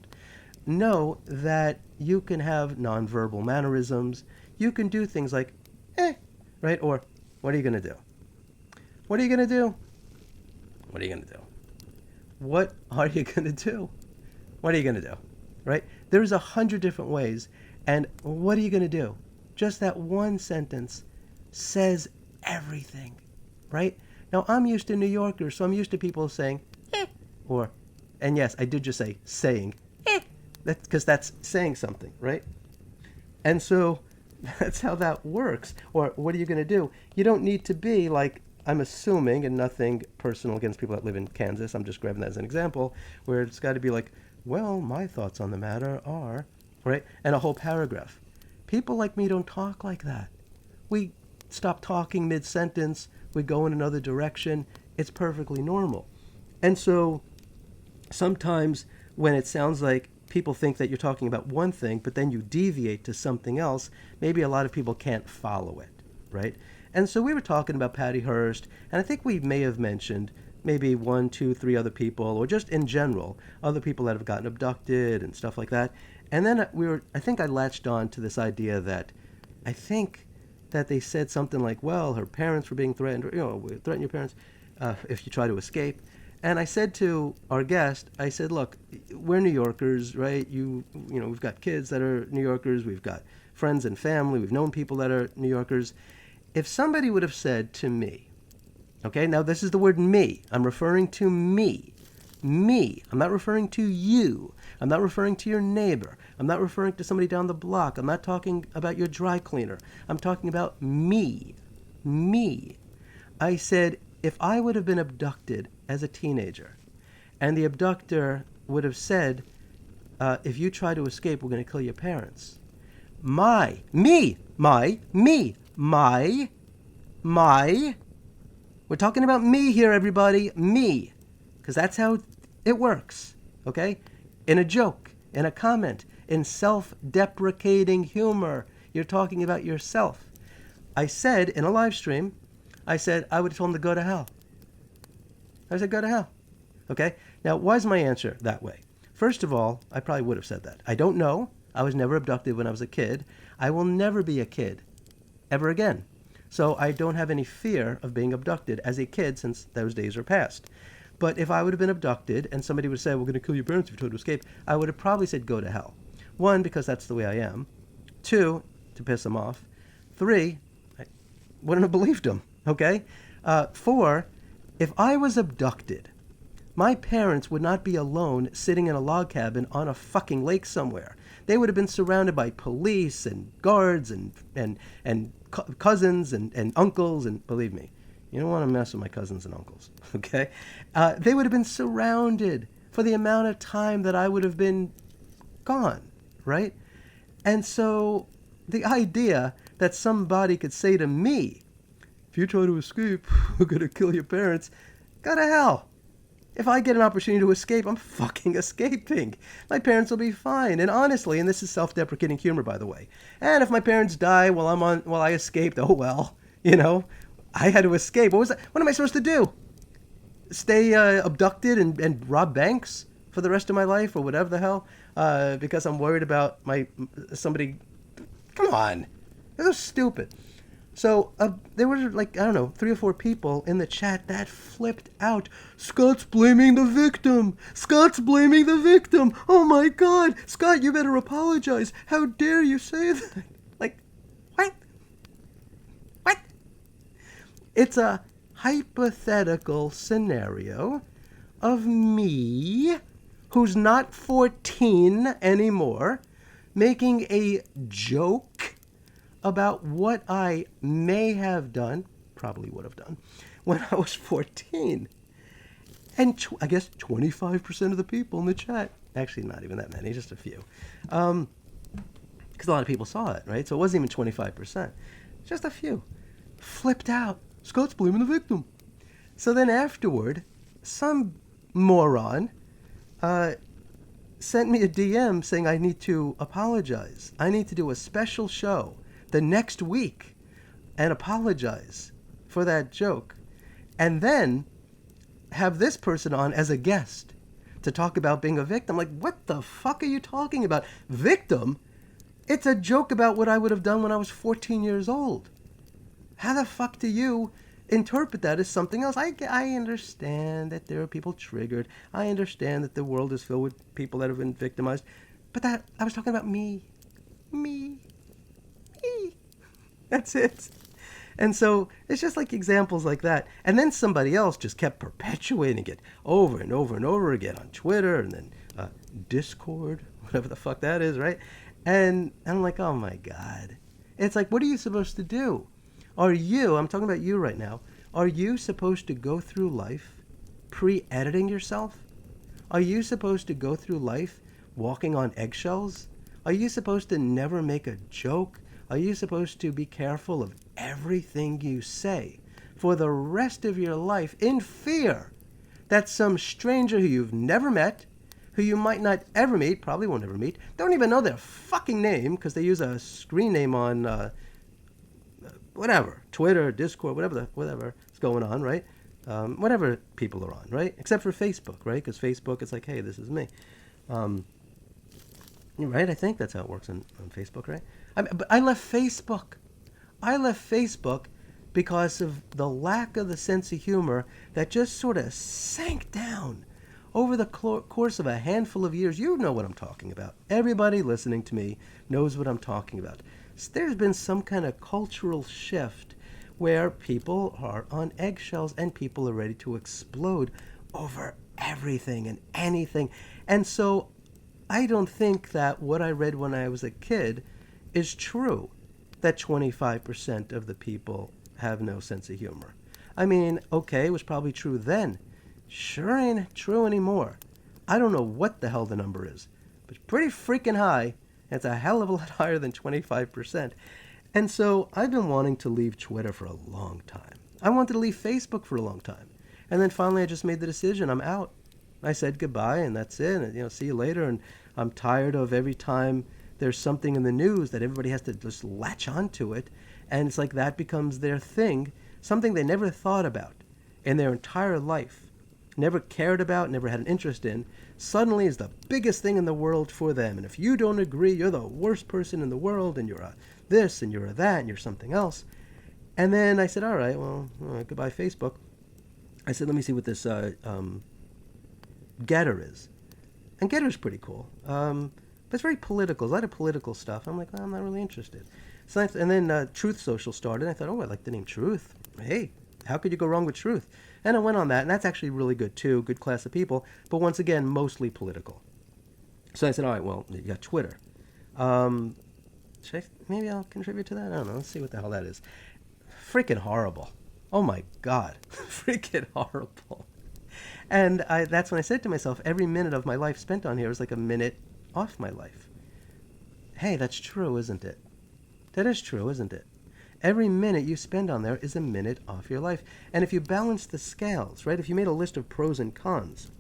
Know that you can have nonverbal mannerisms. You can do things like, right? Or, what are you going to do? What are you going to do? What are you going to do? What are you going to do? What are you going to do? Right? There's 100 different ways. And what are you going to do? Just that one sentence says everything, right? Now, I'm used to New Yorkers, so I'm used to people saying, or, and yes, I did just say saying, because that's saying something, right? And so that's how that works. Or what are you going to do? You don't need to be like, I'm assuming, and nothing personal against people that live in Kansas, I'm just grabbing that as an example, where it's got to be like, well, my thoughts on the matter are, right? And a whole paragraph. People like me don't talk like that. We stop talking mid-sentence, we go in another direction. It's perfectly normal. And so sometimes when it sounds like people think that you're talking about one thing, but then you deviate to something else, maybe a lot of people can't follow it, right? And so we were talking about Patty Hearst, and I think we may have mentioned maybe 1, 2, 3 other people, or just in general, other people that have gotten abducted and stuff like that. And then I think I latched on to this idea that I think that they said something like, well, her parents were being threatened, or, threaten your parents if you try to escape. And I said to our guest, I said, look, we're New Yorkers, right? You know, we've got kids that are New Yorkers. We've got friends and family. We've known people that are New Yorkers. If somebody would have said to me, okay, now this is the word me. I'm referring to me. Me. I'm not referring to you. I'm not referring to your neighbor. I'm not referring to somebody down the block. I'm not talking about your dry cleaner. I'm talking about me. Me. I said, if I would have been abducted as a teenager, and the abductor would have said, if you try to escape, we're going to kill your parents. My. We're talking about me here, everybody. Me. Because that's how it works, okay? In a joke, in a comment, in self-deprecating humor, you're talking about yourself. I said in a live stream, I said I would have told him to go to hell. I said go to hell, okay? Now, why is my answer that way? First of all, I probably would have said that. I don't know. I was never abducted when I was a kid. I will never be a kid ever again. So I don't have any fear of being abducted as a kid since those days are past. But if I would have been abducted and somebody would say, we're going to kill your parents if you try to escape, I would have probably said go to hell. 1, because that's the way I am. 2, to piss them off. 3, I wouldn't have believed them, okay? 4, if I was abducted, my parents would not be alone sitting in a log cabin on a fucking lake somewhere. They would have been surrounded by police and guards and cousins and uncles, and believe me, you don't want to mess with my cousins and uncles, okay? They would have been surrounded for the amount of time that I would have been gone, right? And so the idea that somebody could say to me, if you try to escape, we're going to kill your parents, go to hell. If I get an opportunity to escape, I'm fucking escaping. My parents will be fine. And honestly, and this is self-deprecating humor, by the way, and if my parents die while I escaped, oh well, you know, I had to escape. What am I supposed to do? Stay abducted and rob banks for the rest of my life or whatever the hell? Because I'm worried about somebody. Come on. They're so stupid. So there were 3 or 4 people in the chat that flipped out. Scott's blaming the victim. Scott's blaming the victim. Oh my God. Scott, you better apologize. How dare you say that? Like, what? What? It's a hypothetical scenario of me, who's not 14 anymore, making a joke about what I may have done, probably would have done, when I was 14. And I guess 25% of the people in the chat, actually not even that many, just a few, because a lot of people saw it, right? So it wasn't even 25%, just a few, flipped out. Scott's blaming the victim. So then afterward, some moron sent me a DM saying I need to apologize. I need to do a special show the next week and apologize for that joke. And then have this person on as a guest to talk about being a victim. Like, what the fuck are you talking about? Victim? It's a joke about what I would have done when I was 14 years old. How the fuck do you interpret that as something else? I understand that there are people triggered. I understand that the world is filled with people that have been victimized. But that I was talking about me. Me. That's it. And so it's just like examples like that. And then somebody else just kept perpetuating it over and over and over again on Twitter and then Discord, whatever the fuck that is, right? And I'm like, oh my God. It's like, what are you supposed to do? I'm talking about you right now, are you supposed to go through life pre-editing yourself? Are you supposed to go through life walking on eggshells? Are you supposed to never make a joke? Are you supposed to be careful of everything you say for the rest of your life in fear that some stranger who you've never met, who you might not ever meet, probably won't ever meet, don't even know their fucking name because they use a screen name on whatever, Twitter, Discord, whatever is going on, right? Whatever people are on, right? Except for Facebook, right? Because Facebook, it's like, hey, this is me. Right? I think that's how it works on Facebook, right? But I left Facebook. I left Facebook because of the lack of the sense of humor that just sort of sank down over the course of a handful of years. You know what I'm talking about. Everybody listening to me knows what I'm talking about. So there's been some kind of cultural shift where people are on eggshells and people are ready to explode over everything and anything. And so I don't think that what I read when I was a kid is true, that 25% of the people have no sense of humor. I mean, okay, it was probably true then. Sure ain't true anymore. I don't know what the hell the number is, but it's pretty freaking high. It's a hell of a lot higher than 25%. And so I've been wanting to leave Twitter for a long time. I wanted to leave Facebook for a long time. And then finally I just made the decision. I'm out. I said goodbye and that's it. And, see you later. And I'm tired of every time there's something in the news that everybody has to just latch onto it. And it's like that becomes their thing, something they never thought about in their entire life, never cared about, never had an interest in, suddenly is the biggest thing in the world for them. And if you don't agree, you're the worst person in the world, and you're a this, and you're a that, and you're something else. And then I said, all right, well, goodbye, Facebook. I said, let me see what this Getter is. And Getter's pretty cool. But it's very political. There's a lot of political stuff. I'm like, well, I'm not really interested. So and then Truth Social started. I thought, I like the name Truth. Hey, how could you go wrong with Truth? And I went on that, and that's actually really good too. Good class of people. But once again, mostly political. So I said, all right, well, you got Twitter. Maybe I'll contribute to that? I don't know. Let's see what the hell that is. Freaking horrible. Oh my God. Freaking horrible. And that's when I said to myself, every minute of my life spent on here is like a minute off my life. Hey, that's true, isn't it? That is true, isn't it? Every minute you spend on there is a minute off your life. And if you balance the scales, right, if you made a list of pros and cons,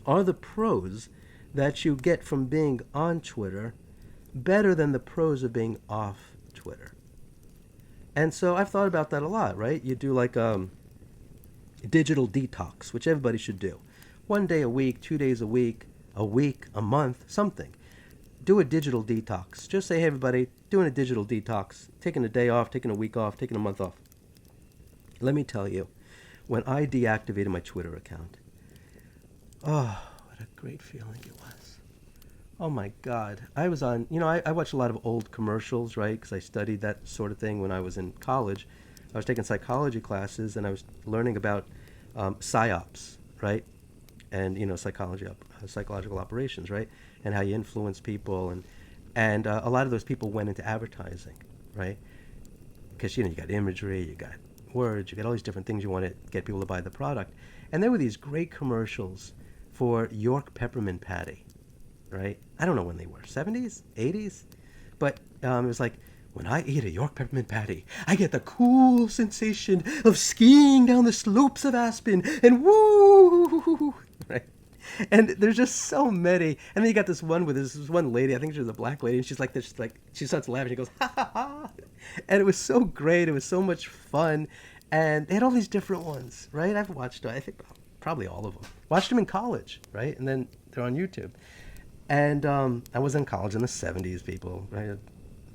are the pros that you get from being on Twitter better than the pros of being off Twitter? And so I've thought about that a lot, right? You do like digital detox, which everybody should do. 1 day a week, 2 days a week, a month, something. Do a digital detox. Just say, hey, everybody, doing a digital detox, taking a day off, taking a week off, taking a month off. Let me tell you, when I deactivated my Twitter account, oh, what a great feeling it was. Oh, my God. I was on, I watched a lot of old commercials, right, because I studied that sort of thing when I was in college. I was taking psychology classes, and I was learning about psyops, right? And psychological operations, right? And how you influence people, and a lot of those people went into advertising, right? Because you got imagery, you got words, you got all these different things you want to get people to buy the product, and there were these great commercials for York peppermint patty, right? I don't know when they were, 70s, 80s, but it was like, when I eat a York peppermint patty, I get the cool sensation of skiing down the slopes of Aspen and woo, right? And there's just so many. And then you got this one with this one lady, I think she was a black lady, and she's like this, like she starts laughing, she goes, ha ha ha. And it was so great, it was so much fun. And they had all these different ones, right? I've watched, I think, probably all of them. Watched them in college, right? And then they're on YouTube. And I was in college in the 70s, people, right?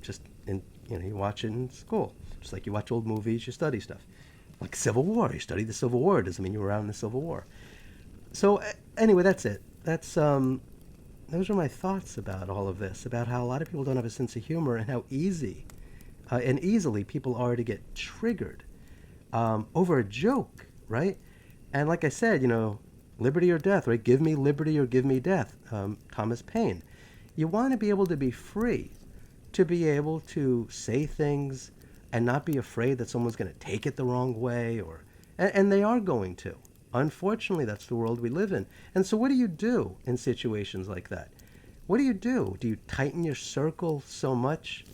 Just in, you watch it in school. Just like you watch old movies, you study stuff. Like Civil War, you study the Civil War. Doesn't mean you were around in the Civil War. So anyway, that's it. Those are my thoughts about all of this, about how a lot of people don't have a sense of humor and how easily people are to get triggered over a joke, right? And like I said, liberty or death, right? Give me liberty or give me death. Thomas Paine. You want to be able to be free, to be able to say things and not be afraid that someone's going to take it the wrong way, and they are going to. Unfortunately, that's the world we live in. And so what do you do in situations like that? What do you do? Do you tighten your circle so much?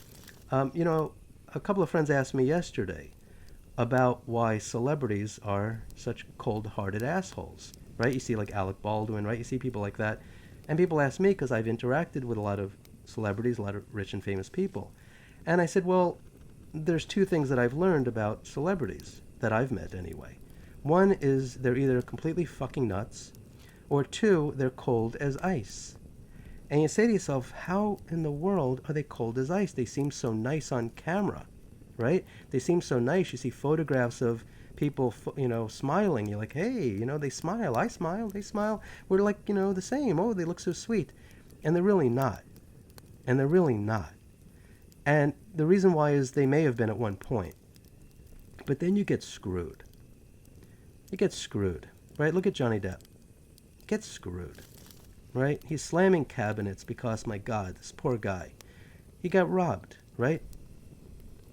A couple of friends asked me yesterday about why celebrities are such cold-hearted assholes, right? You see like Alec Baldwin, right? You see people like that. And people ask me, because I've interacted with a lot of celebrities, a lot of rich and famous people. And I said, well, there's two things that I've learned about celebrities, that I've met anyway. One is they're either completely fucking nuts, or two, they're cold as ice. And you say to yourself, how in the world are they cold as ice? They seem so nice on camera, right? They seem so nice. You see photographs of people, smiling. You're like, hey, they smile. I smile. They smile. We're like, the same. Oh, they look so sweet. And they're really not. And they're really not. And the reason why is they may have been at one point. But then you get screwed. You get screwed, right? Look at Johnny Depp. Get screwed, right? He's slamming cabinets because, my God, this poor guy, he got robbed, right?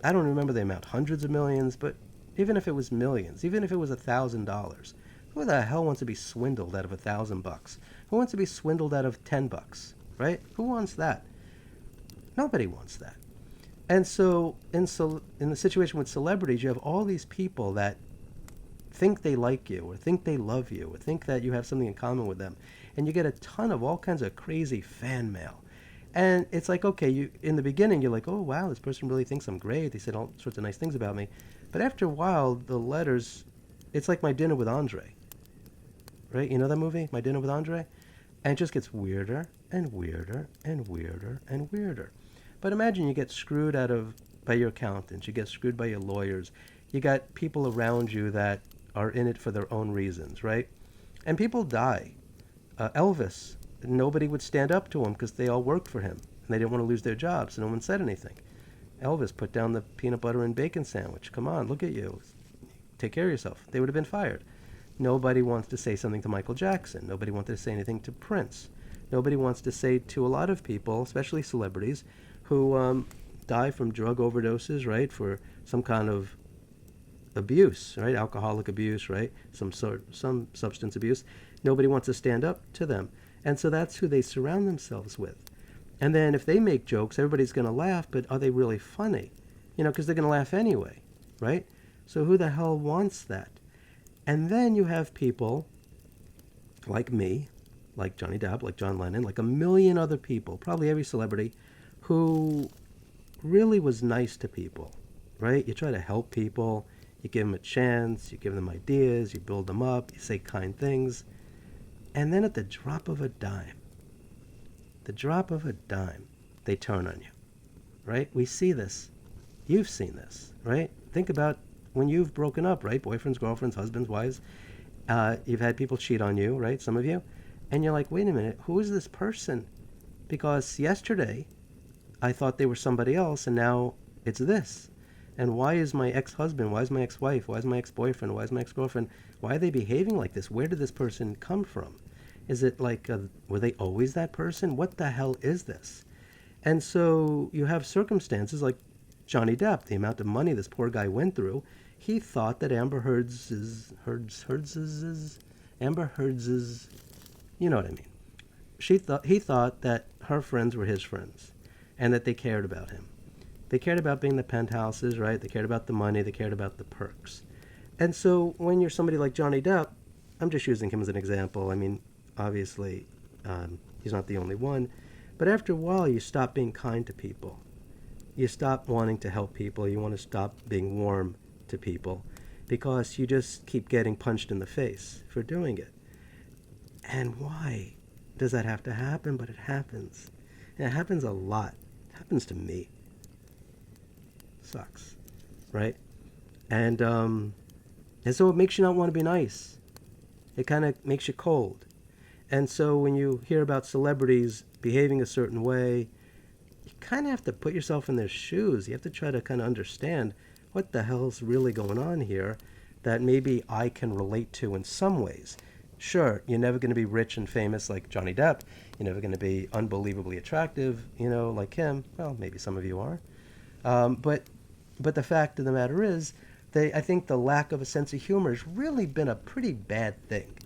I don't remember the amount, hundreds of millions, but even if it was millions, even if it was $1,000, who the hell wants to be swindled out of $1,000? Who wants to be swindled out of $10, right? Who wants that? Nobody wants that. And so in the situation with celebrities, you have all these people that think they like you, or think they love you, or think that you have something in common with them, and you get a ton of all kinds of crazy fan mail. And it's like, okay, in the beginning you're like, oh wow, this person really thinks I'm great, they said all sorts of nice things about me. But after a while, the letters, it's like My Dinner with Andre, right? You know that movie, My Dinner with Andre? And it just gets weirder and weirder and weirder and weirder. But imagine you get screwed by your accountants, you get screwed by your lawyers, you got people around you that are in it for their own reasons, right? And people die. Elvis, nobody would stand up to him because they all worked for him, and they didn't want to lose their jobs, so no one said anything. Elvis put down the peanut butter and bacon sandwich. Come on, look at you. Take care of yourself. They would have been fired. Nobody wants to say something to Michael Jackson. Nobody wanted to say anything to Prince. Nobody wants to say to a lot of people, especially celebrities, who die from drug overdoses, right, for some kind of abuse, right? Alcoholic abuse, right? Some substance abuse. Nobody wants to stand up to them. And so that's who they surround themselves with. And then if they make jokes, everybody's going to laugh, but are they really funny? Because they're going to laugh anyway, right? So who the hell wants that? And then you have people like me, like Johnny Depp, like John Lennon, like a million other people, probably every celebrity, who really was nice to people, right? You try to help people. You give them a chance, you give them ideas, you build them up, you say kind things. And then at the drop of a dime, they turn on you, right? We see this. You've seen this, right? Think about when you've broken up, right? Boyfriends, girlfriends, husbands, wives. You've had people cheat on you, right? Some of you. And you're like, wait a minute, who is this person? Because yesterday I thought they were somebody else, and now it's this. And why is my ex-husband, why is my ex-wife, why is my ex-boyfriend, why is my ex-girlfriend, why are they behaving like this? Where did this person come from? Is it like, were they always that person? What the hell is this? And so you have circumstances like Johnny Depp, the amount of money this poor guy went through. He thought that Amber Heard's, you know what I mean. He thought that her friends were his friends, and that they cared about him. They cared about being the penthouses, right? They cared about the money. They cared about the perks. And so when you're somebody like Johnny Depp, I'm just using him as an example. I mean, obviously, he's not the only one. But after a while, you stop being kind to people. You stop wanting to help people. You want to stop being warm to people because you just keep getting punched in the face for doing it. And why does that have to happen? But it happens. And it happens a lot. It happens to me. Sucks, right? And so it makes you not want to be nice. It kind of makes you cold. And so when you hear about celebrities behaving a certain way, you kind of have to put yourself in their shoes. You have to try to kind of understand what the hell's really going on here that maybe I can relate to in some ways. Sure, you're never going to be rich and famous like Johnny Depp. You're never going to be unbelievably attractive, like him. Well, maybe some of you are. But the fact of the matter is, I think the lack of a sense of humor has really been a pretty bad thing.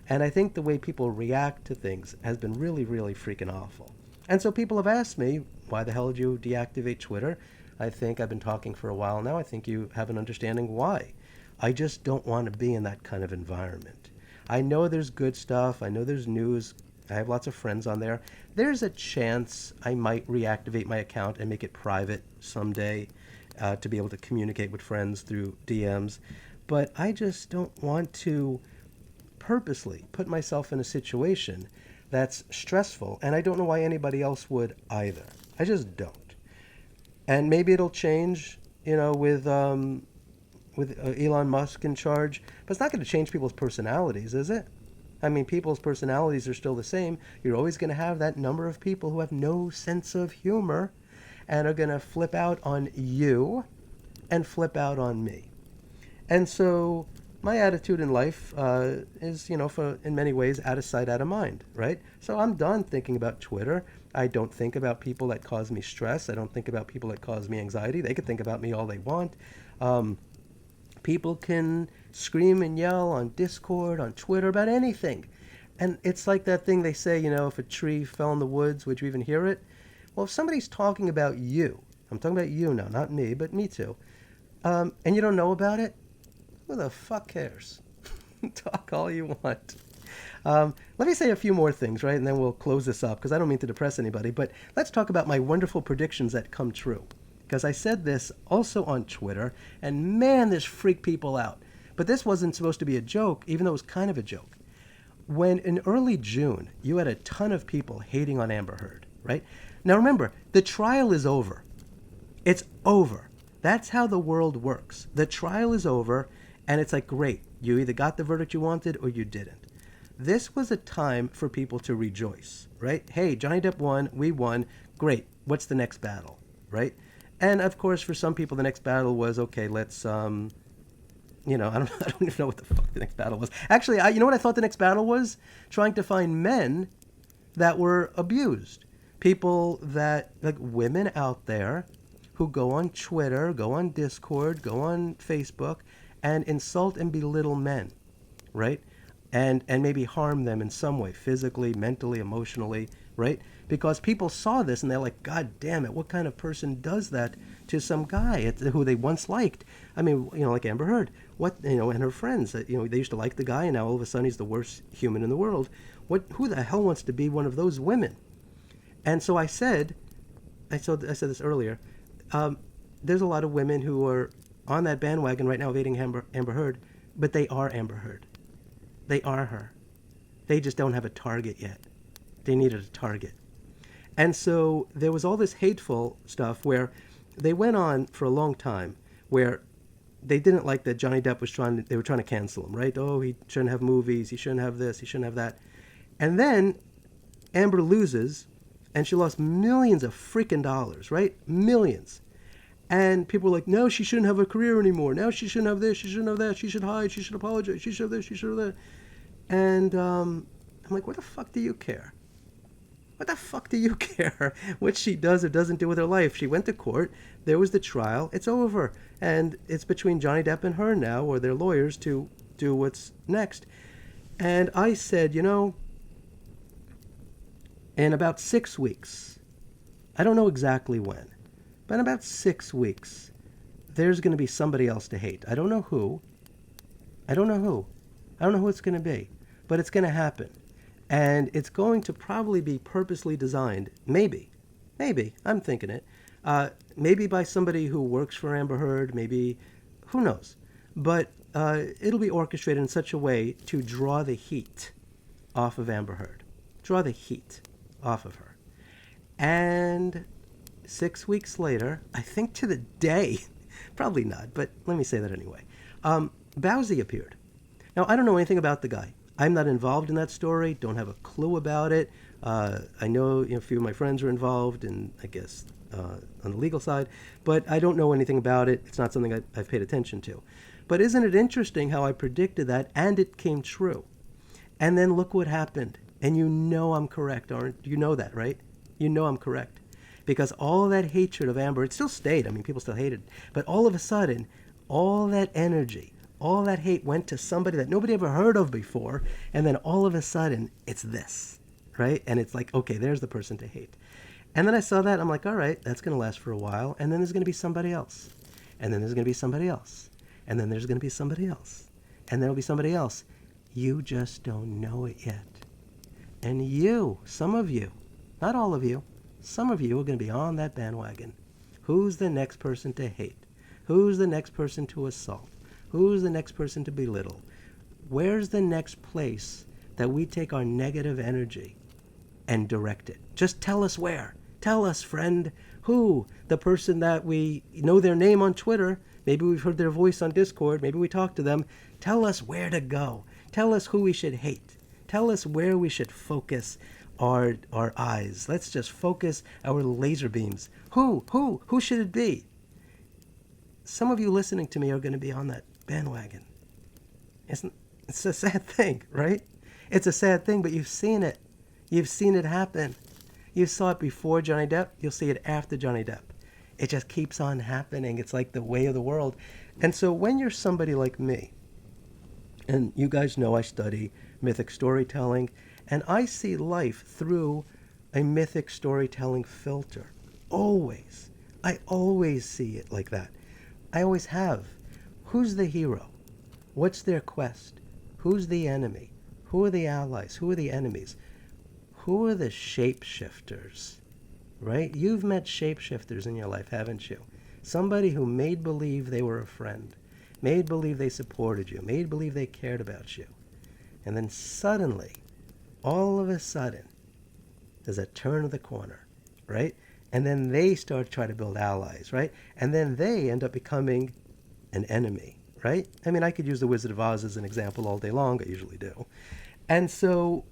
And I think the way people react to things has been really, really freaking awful. And so people have asked me, why the hell did you deactivate Twitter? I think I've been talking for a while now. I think you have an understanding why. I just don't want to be in that kind of environment. I know there's good stuff. I know there's news. I have lots of friends on there. There's a chance I might reactivate my account and make it private someday to be able to communicate with friends through DMs. But I just don't want to purposely put myself in a situation that's stressful, and I don't know why anybody else would either. I just don't. And maybe it'll change, with Elon Musk in charge, but it's not going to change people's personalities, is it? I mean, people's personalities are still the same. You're always going to have that number of people who have no sense of humor and are going to flip out on you and flip out on me. And so my attitude in life is, in many ways, out of sight, out of mind, right? So I'm done thinking about Twitter. I don't think about people that cause me stress. I don't think about people that cause me anxiety. They can think about me all they want. People can scream and yell on Discord, on Twitter, about anything. And it's like that thing they say, if a tree fell in the woods, would you even hear it? Well, if somebody's talking about you, I'm talking about you now, not me, but me too, and you don't know about it, who the fuck cares? Talk all you want. Let me say a few more things, right? And then we'll close this up, because I don't mean to depress anybody. But let's talk about my wonderful predictions that come true. Because I said this also on Twitter, and man, this freaked people out. But this wasn't supposed to be a joke, even though it was kind of a joke. When in early June, you had a ton of people hating on Amber Heard, right? Now remember, the trial is over. It's over. That's how the world works. The trial is over, and it's like, great, you either got the verdict you wanted or you didn't. This was a time for people to rejoice, right? Hey, Johnny Depp won, we won, great, what's the next battle, right? And of course, for some people, the next battle was, okay, let's, I don't even know what the fuck the next battle was. Actually, you know what I thought the next battle was? Trying to find men that were abused. People that, like women out there who go on Twitter, go on Discord, go on Facebook, and insult and belittle men, right? And maybe harm them in some way, physically, mentally, emotionally, right? Because people saw this and they're like, God damn it, what kind of person does that to some guy who they once liked? I mean, like Amber Heard, and her friends, they used to like the guy, and now all of a sudden he's the worst human in the world. Who the hell wants to be one of those women? And so I said this earlier, there's a lot of women who are on that bandwagon right now of hating Amber Heard, but they are Amber Heard. They are her. They just don't have a target yet. They needed a target. And so there was all this hateful stuff where they went on for a long time where they didn't like that Johnny Depp they were trying to cancel him, right? Oh, he shouldn't have movies, he shouldn't have this, he shouldn't have that. And then Amber loses, and she lost millions of freaking dollars, right? Millions. And people were like, no, she shouldn't have a career anymore. Now she shouldn't have this. She shouldn't have that. She should hide. She should apologize. She should have this. She should have that. And I'm like, what the fuck do you care? What the fuck do you care what she does or doesn't do with her life? She went to court. There was the trial. It's over. And it's between Johnny Depp and her now, or their lawyers, to do what's next. And I said, in about 6 weeks, I don't know exactly when, but in about 6 weeks, there's going to be somebody else to hate. I don't know who. I don't know who. I don't know who it's going to be, but it's going to happen. And it's going to probably be purposely designed, maybe, I'm thinking it, maybe by somebody who works for Amber Heard, maybe, who knows. But it'll be orchestrated in such a way to draw the heat off of Amber Heard. Draw the heat off of her. And 6 weeks later, I think to the day, probably not, but let me say that anyway, Bowsy appeared. Now, I don't know anything about the guy. I'm not involved in that story, don't have a clue about it. I know a few of my friends are involved, and I guess on the legal side, but I don't know anything about it. It's not something I've paid attention to. But isn't it interesting how I predicted that, and it came true? And then look what happened. And I'm correct, aren't you? Know that, right? You know I'm correct. Because all that hatred of Amber, it still stayed. I mean, people still hated. But all of a sudden, all that energy, all that hate went to somebody that nobody ever heard of before. And then all of a sudden, it's this, right? And it's like, okay, there's the person to hate. And then I saw that. I'm like, all right, that's going to last for a while. And then there's going to be somebody else. And then there's going to be somebody else. And then there's going to be somebody else. And there'll be somebody else. You just don't know it yet. And some of you, not all of you, some of you are going to be on that bandwagon. Who's the next person to hate? Who's the next person to assault? Who's the next person to belittle? Where's the next place that we take our negative energy and direct it? Just tell us where. Tell us, friend. Who? The person that we know their name on Twitter. Maybe we've heard their voice on Discord. Maybe we talked to them. Tell us where to go. Tell us who we should hate. Tell us where we should focus our eyes. Let's just focus our laser beams. Who should it be? Some of you listening to me are going to be on that bandwagon. It's a sad thing, right? It's a sad thing, but you've seen it. You've seen it happen. You saw it before Johnny Depp. You'll see it after Johnny Depp. It just keeps on happening. It's like the way of the world. And so when you're somebody like me, and you guys know I study mythic storytelling, and I see life through a mythic storytelling filter. Always. I always see it like that. I always have. Who's the hero? What's their quest? Who's the enemy? Who are the allies? Who are the enemies? Who are the shapeshifters? Right? You've met shapeshifters in your life, haven't you? Somebody who made believe they were a friend, made believe they supported you, made believe they cared about you. And then suddenly, all of a sudden, there's a turn of the corner, right? And then they start to try to build allies, right? And then they end up becoming an enemy, right? I mean, I could use the Wizard of Oz as an example all day long. I usually do. And so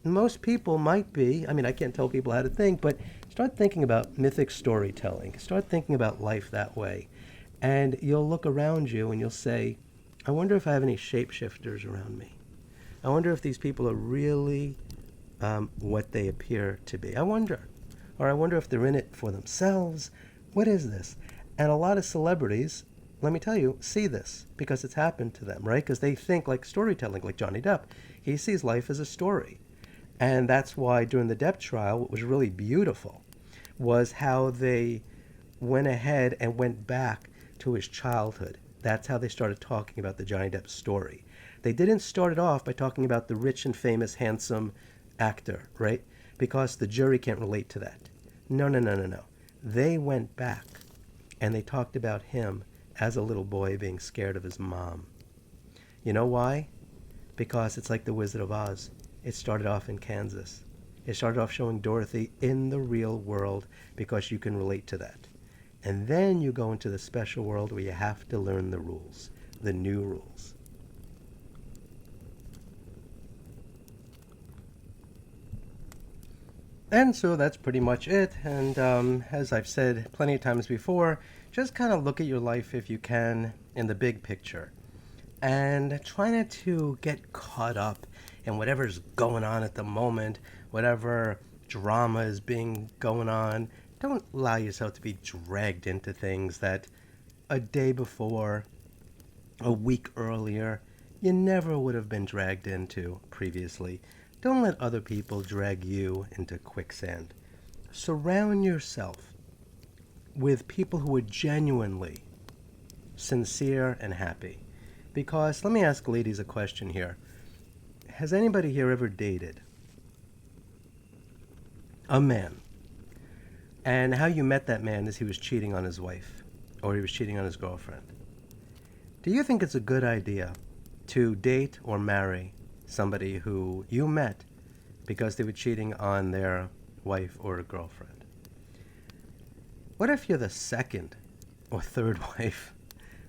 most people might be, I mean, I can't tell people how to think, but start thinking about mythic storytelling. Start thinking about life that way. And you'll look around you and you'll say, I wonder if I have any shapeshifters around me. I wonder if these people are really what they appear to be. I wonder. Or I wonder if they're in it for themselves. What is this? And a lot of celebrities, let me tell you, see this because it's happened to them, right? Because they think like storytelling, like Johnny Depp. He sees life as a story. And that's why during the Depp trial, what was really beautiful was how they went ahead and went back to his childhood. That's how they started talking about the Johnny Depp story. They didn't start it off by talking about the rich and famous, handsome actor, right? Because the jury can't relate to that. No. They went back and they talked about him as a little boy being scared of his mom. You know why? Because it's like the Wizard of Oz. It started off in Kansas. It started off showing Dorothy in the real world because you can relate to that. And then you go into the special world where you have to learn the rules, the new rules. And so that's pretty much it. And as I've said plenty of times before, just kind of look at your life if you can in the big picture. And try not to get caught up in whatever's going on at the moment, whatever drama is being going on. Don't allow yourself to be dragged into things that a day before, a week earlier, you never would have been dragged into previously. Don't let other people drag you into quicksand. Surround yourself with people who are genuinely sincere and happy. Because let me ask ladies a question here. Has anybody here ever dated a man? And how you met that man is he was cheating on his wife or he was cheating on his girlfriend. Do you think it's a good idea to date or marry somebody who you met because they were cheating on their wife or girlfriend? What if you're the second or third wife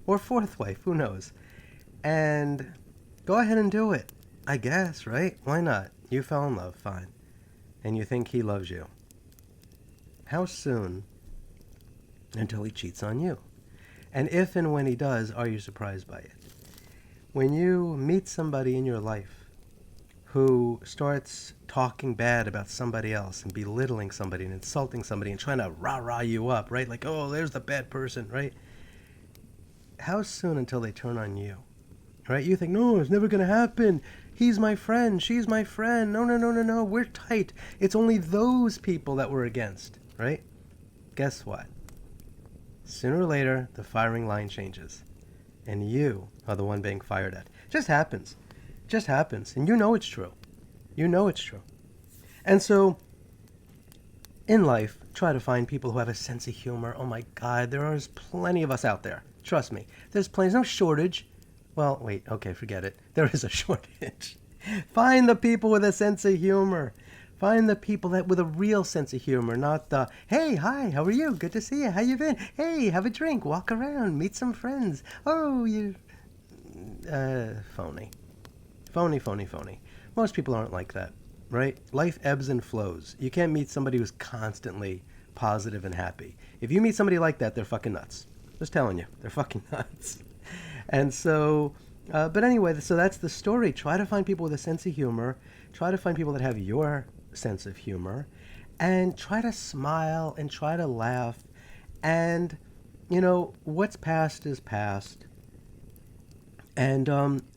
or fourth wife? Who knows? And go ahead and do it, I guess, right? Why not? You fell in love, fine. And you think he loves you. How soon until he cheats on you? And if and when he does, are you surprised by it? When you meet somebody in your life who starts talking bad about somebody else and belittling somebody and insulting somebody and trying to rah-rah you up, right? Like, oh, there's the bad person, right? How soon until they turn on you? Right? You think, no, it's never going to happen. He's my friend. She's my friend. No, no, no, no, no. We're tight. It's only those people that we're against, right? Guess what? Sooner or later, the firing line changes. And you are the one being fired at. Just happens. Just happens. And you know it's true. You know it's true. And so, in life, try to find people who have a sense of humor. Oh my God, there is plenty of us out there. Trust me. There's no shortage. Well, wait, okay, forget it. There is a shortage. Find the people with a sense of humor. Find the people that with a real sense of humor, not the, hey, hi, how are you? Good to see you. How you been? Hey, have a drink, walk around, meet some friends. Oh, you... phony. Phony, phony, phony. Most people aren't like that, right? Life ebbs and flows. You can't meet somebody who's constantly positive and happy. If you meet somebody like that, they're fucking nuts. Just telling you, they're fucking nuts. And so, but anyway, so that's the story. Try to find people with a sense of humor. Try to find people that have your sense of humor. And try to smile and try to laugh. And, you know, what's past is past. And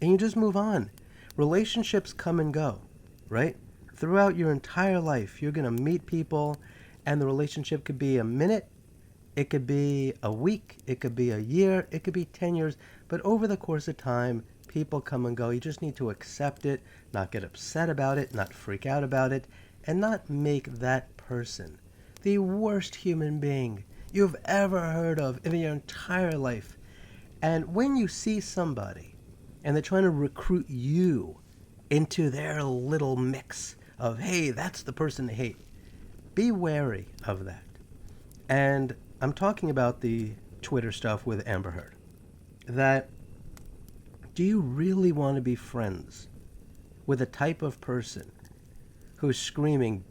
you just move on. Relationships come and go, right? Throughout your entire life, you're going to meet people, and the relationship could be a minute, it could be a week, it could be a year, it could be 10 years, but over the course of time, people come and go. You just need to accept it, not get upset about it, not freak out about it, and not make that person the worst human being you've ever heard of in your entire life. And when you see somebody and they're trying to recruit you into their little mix of, hey, that's the person to hate, be wary of that. And I'm talking about the Twitter stuff with Amber Heard. That, do you really want to be friends with a type of person who's screaming,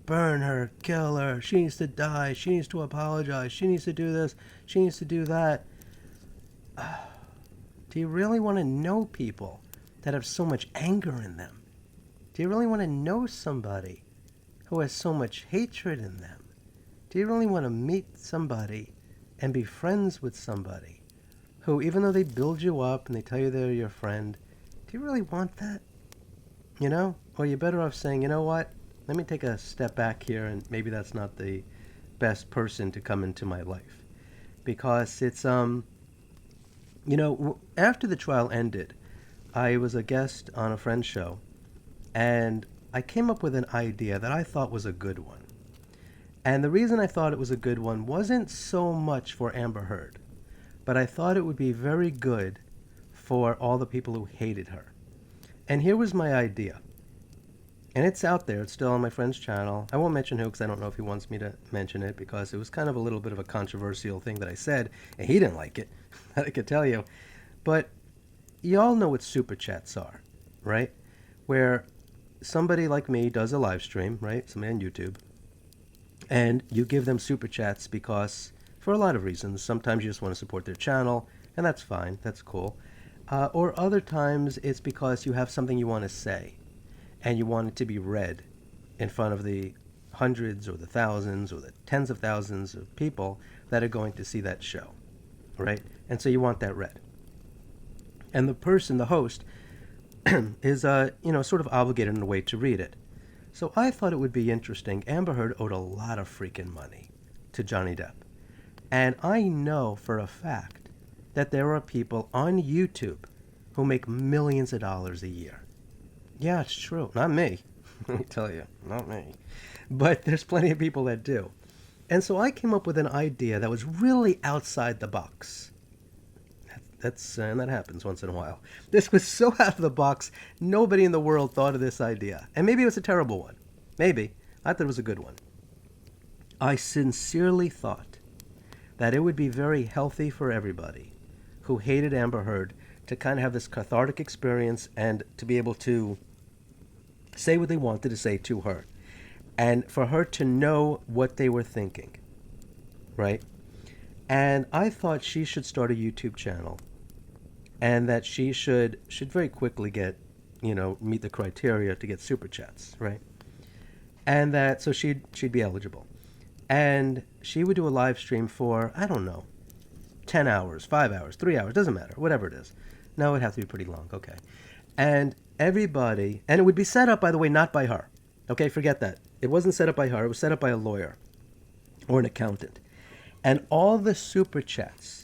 burn her, kill her, she needs to die, she needs to apologize, she needs to do this, she needs to do that? Do you really want to know people that have so much anger in them? Do you really want to know somebody who has so much hatred in them? Do you really want to meet somebody and be friends with somebody who, even though they build you up and they tell you they're your friend, do you really want that? You know? Or you're better off saying, you know what? Let me take a step back here, and maybe that's not the best person to come into my life. Because it's, after the trial ended, I was a guest on a friend's show, and I came up with an idea that I thought was a good one. And the reason I thought it was a good one wasn't so much for Amber Heard, but I thought it would be very good for all the people who hated her. And here was my idea. And it's out there. It's still on my friend's channel. I won't mention who because I don't know if he wants me to mention it, because it was kind of a little bit of a controversial thing that I said, and he didn't like it, I could tell you. But you all know what super chats are, right? Where somebody like me does a live stream, right? Somebody on YouTube, And you give them super chats because, for a lot of reasons, sometimes you just want to support their channel, and that's fine, that's cool. Or other times it's because you have something you want to say, and you want it to be read in front of the hundreds or the thousands or the tens of thousands of people that are going to see that show, right? And so you want that read. And the person, the host, is, sort of obligated in a way to read it. So I thought it would be interesting. Amber Heard owed a lot of freaking money to Johnny Depp. And I know for a fact that there are people on YouTube who make millions of dollars a year. Yeah, it's true. Not me. Let me tell you, not me. But there's plenty of people that do. And so I came up with an idea that was really outside the box. And that happens once in a while. This was so out of the box, nobody in the world thought of this idea. And maybe it was a terrible one. Maybe. I thought it was a good one. I sincerely thought that it would be very healthy for everybody who hated Amber Heard to kind of have this cathartic experience and to be able to say what they wanted to say to her. And for her to know what they were thinking. Right? And I thought she should start a YouTube channel. And that she should very quickly get, meet the criteria to get super chats, right? And that, so she'd be eligible. And she would do a live stream for, I don't know, 10 hours, 5 hours, 3 hours, doesn't matter, whatever it is. No, it'd have to be pretty long, okay. And everybody, and it would be set up, by the way, not by her. Okay, forget that. It wasn't set up by her, it was set up by a lawyer or an accountant. And all the super chats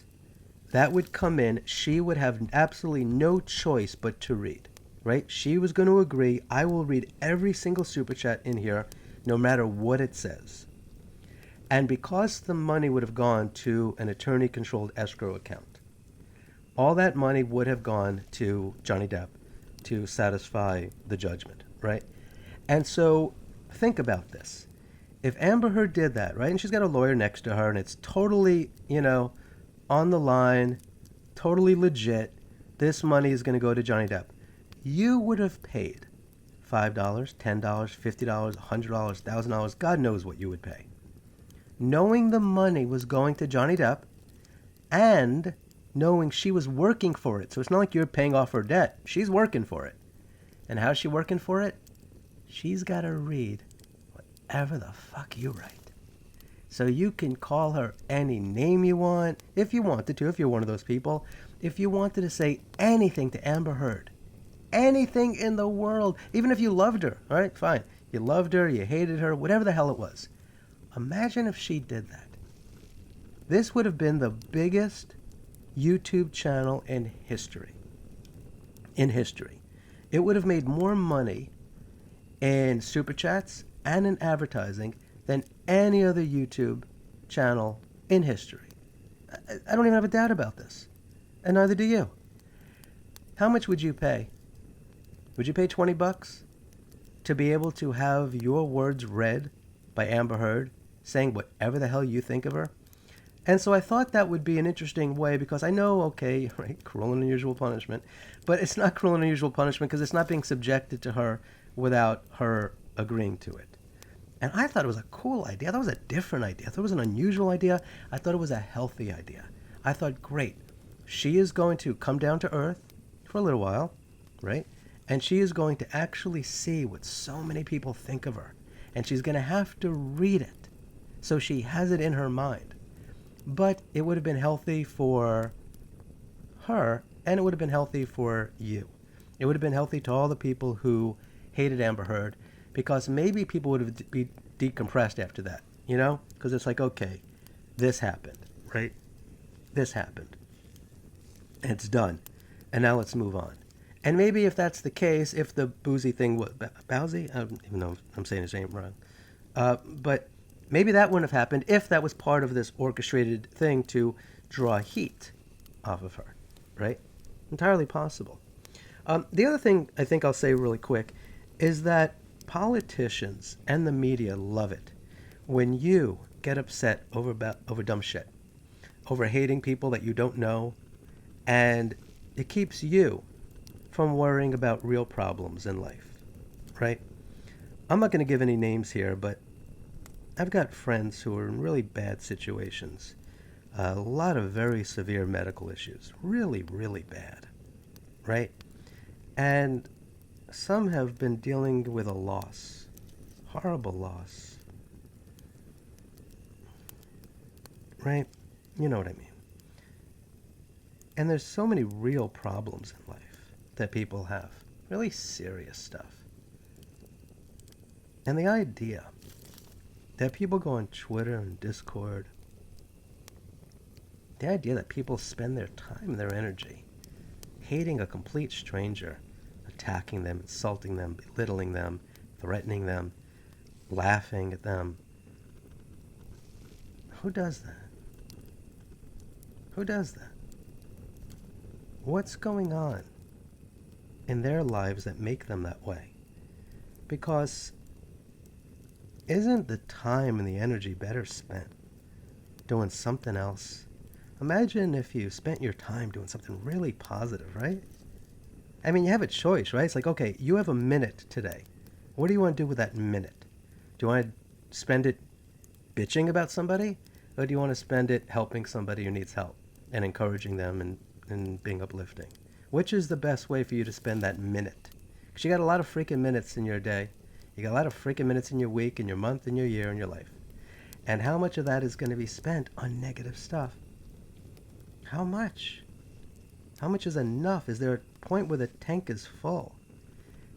that would come in, she would have absolutely no choice but to read, right? She was going to agree, I will read every single super chat in here, no matter what it says. And because the money would have gone to an attorney-controlled escrow account, all that money would have gone to Johnny Depp to satisfy the judgment, right? And so think about this. If Amber Heard did that, right, and she's got a lawyer next to her, and it's totally, on the line, totally legit, this money is going to go to Johnny Depp. You would have paid $5, $10, $50, $100, $1,000, God knows what you would pay. Knowing the money was going to Johnny Depp and knowing she was working for it. So it's not like you're paying off her debt. She's working for it. And how's she working for it? She's got to read whatever the fuck you write. So you can call her any name you want, if you wanted to, if you're one of those people. If you wanted to say anything to Amber Heard, anything in the world, even if you loved her, all right, fine. You loved her, you hated her, whatever the hell it was. Imagine if she did that. This would have been the biggest YouTube channel in history. In history. It would have made more money in super chats and in advertising than any other YouTube channel in history. I don't even have a doubt about this. And neither do you. How much would you pay? Would you pay $20 to be able to have your words read by Amber Heard saying whatever the hell you think of her? And so I thought that would be an interesting way because I know, okay, right, cruel and unusual punishment, but it's not cruel and unusual punishment because it's not being subjected to her without her agreeing to it. And I thought it was a cool idea. I thought it was a different idea. I thought it was an unusual idea. I thought it was a healthy idea. I thought, great, she is going to come down to earth for a little while, right? And she is going to actually see what so many people think of her. And she's going to have to read it so she has it in her mind. But it would have been healthy for her, and it would have been healthy for you. It would have been healthy to all the people who hated Amber Heard, because maybe people would have be decompressed after that, Because it's like, okay, this happened, right? This happened. And it's done. And now let's move on. And maybe if that's the case, if the boozy thing was... Bowsy? I don't even know if I'm saying his name wrong. But maybe that wouldn't have happened if that was part of this orchestrated thing to draw heat off of her, right? Entirely possible. The other thing I think I'll say really quick is that politicians and the media love it when you get upset over dumb shit, over hating people that you don't know, and it keeps you from worrying about real problems in life, right? I'm not going to give any names here, but I've got friends who are in really bad situations, a lot of very severe medical issues, really, really bad, right? And some have been dealing with a loss, horrible loss, right? You know what I mean. And there's so many real problems in life that people have, really serious stuff. And the idea that people go on Twitter and Discord, the idea that people spend their time and their energy hating a complete stranger, attacking them, insulting them, belittling them, threatening them, laughing at them. Who does that? Who does that? What's going on in their lives that make them that way? Because isn't the time and the energy better spent doing something else? Imagine if you spent your time doing something really positive, right? I mean, you have a choice, right? It's like, okay, you have a minute today. What do you want to do with that minute? Do you want to spend it bitching about somebody? Or do you want to spend it helping somebody who needs help and encouraging them and being uplifting? Which is the best way for you to spend that minute? Because you got a lot of freaking minutes in your day. You got a lot of freaking minutes in your week, in your month, in your year, in your life. And how much of that is going to be spent on negative stuff? How much? How much is enough? Is there a point where the tank is full?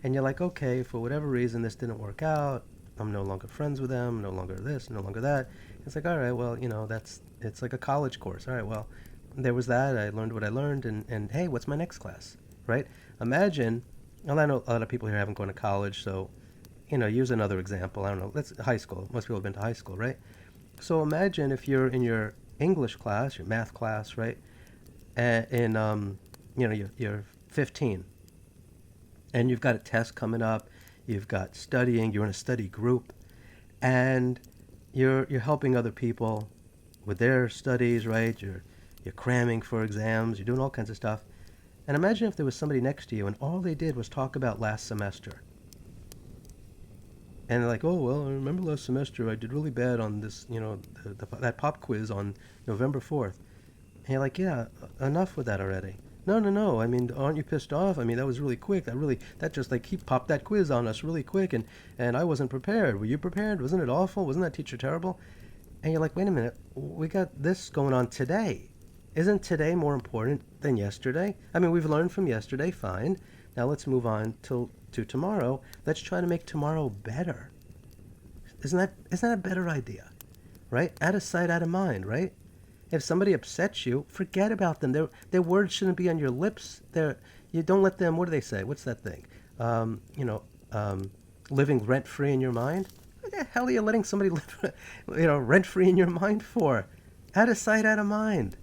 And you're like, okay, for whatever reason, this didn't work out. I'm no longer friends with them, no longer this, no longer that. It's like, all right, well, it's like a college course. All right, well, there was that. I learned what I learned, and hey, what's my next class, right? Imagine, well, I know a lot of people here haven't gone to college, so, use another example. I don't know, let's high school. Most people have been to high school, right? So imagine if you're in your English class, your math class, right? And you're 15, and you've got a test coming up. You've got studying. You're in a study group, and you're helping other people with their studies, right? You're cramming for exams. You're doing all kinds of stuff. And imagine if there was somebody next to you, and all they did was talk about last semester. And they're like, oh, well, I remember last semester I did really bad on this, that pop quiz on November 4th. And you're like, yeah, enough with that already. No. I mean, aren't you pissed off? I mean, that was really quick. That just like he popped that quiz on us really quick, and I wasn't prepared. Were you prepared? Wasn't it awful? Wasn't that teacher terrible? And you're like, wait a minute, we got this going on today. Isn't today more important than yesterday? I mean, we've learned from yesterday, fine. Now let's move on to tomorrow. Let's try to make tomorrow better. Isn't that a better idea? Right? Out of sight, out of mind, right? If somebody upsets you, forget about them. Their words shouldn't be on your lips. You don't let them, what do they say? What's that thing? Living rent-free in your mind? What the hell are you letting somebody live rent-free in your mind for? Out of sight, out of mind.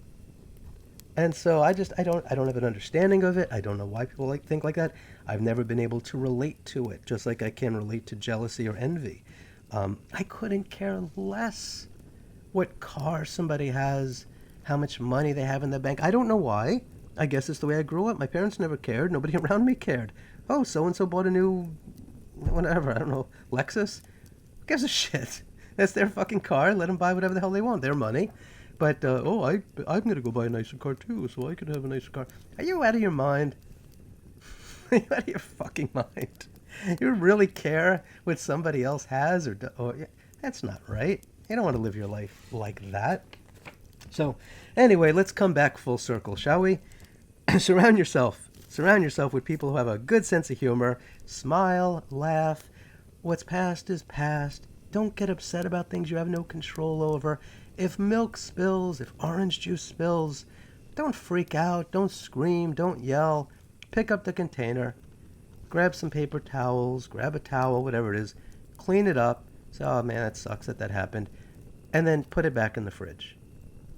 And so I don't have an understanding of it. I don't know why people think like that. I've never been able to relate to it, just like I can relate to jealousy or envy. I couldn't care less what car somebody has, how much money they have in the bank. I don't know why. I guess it's the way I grew up. My parents never cared. Nobody around me cared. Oh, so-and-so bought a new, whatever, I don't know, Lexus? Who gives a shit? That's their fucking car. Let them buy whatever the hell they want. Their money. But, I'm going to go buy a nicer car too, so I could have a nicer car. Are you out of your mind? Are you out of your fucking mind? You really care what somebody else has or that's not right. You don't want to live your life like that. So, anyway, let's come back full circle, shall we? Surround yourself with people who have a good sense of humor. Smile, laugh. What's past is past. Don't get upset about things you have no control over. If milk spills, if orange juice spills, don't freak out, don't scream, don't yell. Pick up the container, grab some paper towels, grab a towel, whatever it is, clean it up. Say, oh man, that sucks that happened. And then put it back in the fridge,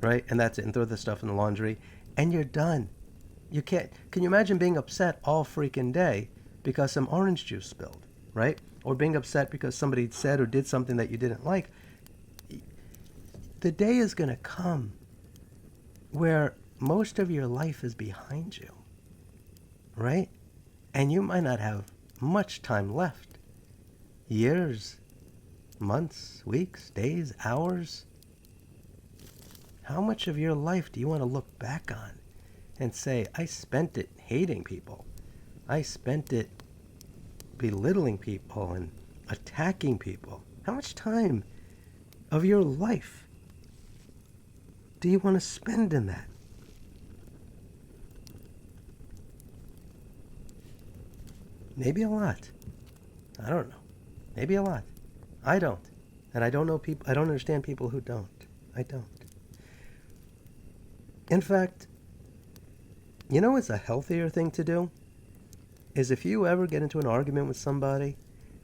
right? And that's it. And throw the stuff in the laundry, and you're done. Can you imagine being upset all freaking day because some orange juice spilled, right? Or being upset because somebody said or did something that you didn't like. The day is going to come where most of your life is behind you, right? And you might not have much time left. Years, months, weeks, days, hours? How much of your life do you want to look back on and say, I spent it hating people? I spent it belittling people and attacking people. How much time of your life do you want to spend in that? Maybe a lot. I don't know. Maybe a lot. I don't. And I don't know people. I don't understand people who don't. I don't. In fact, you know what's a healthier thing to do? Is if you ever get into an argument with somebody,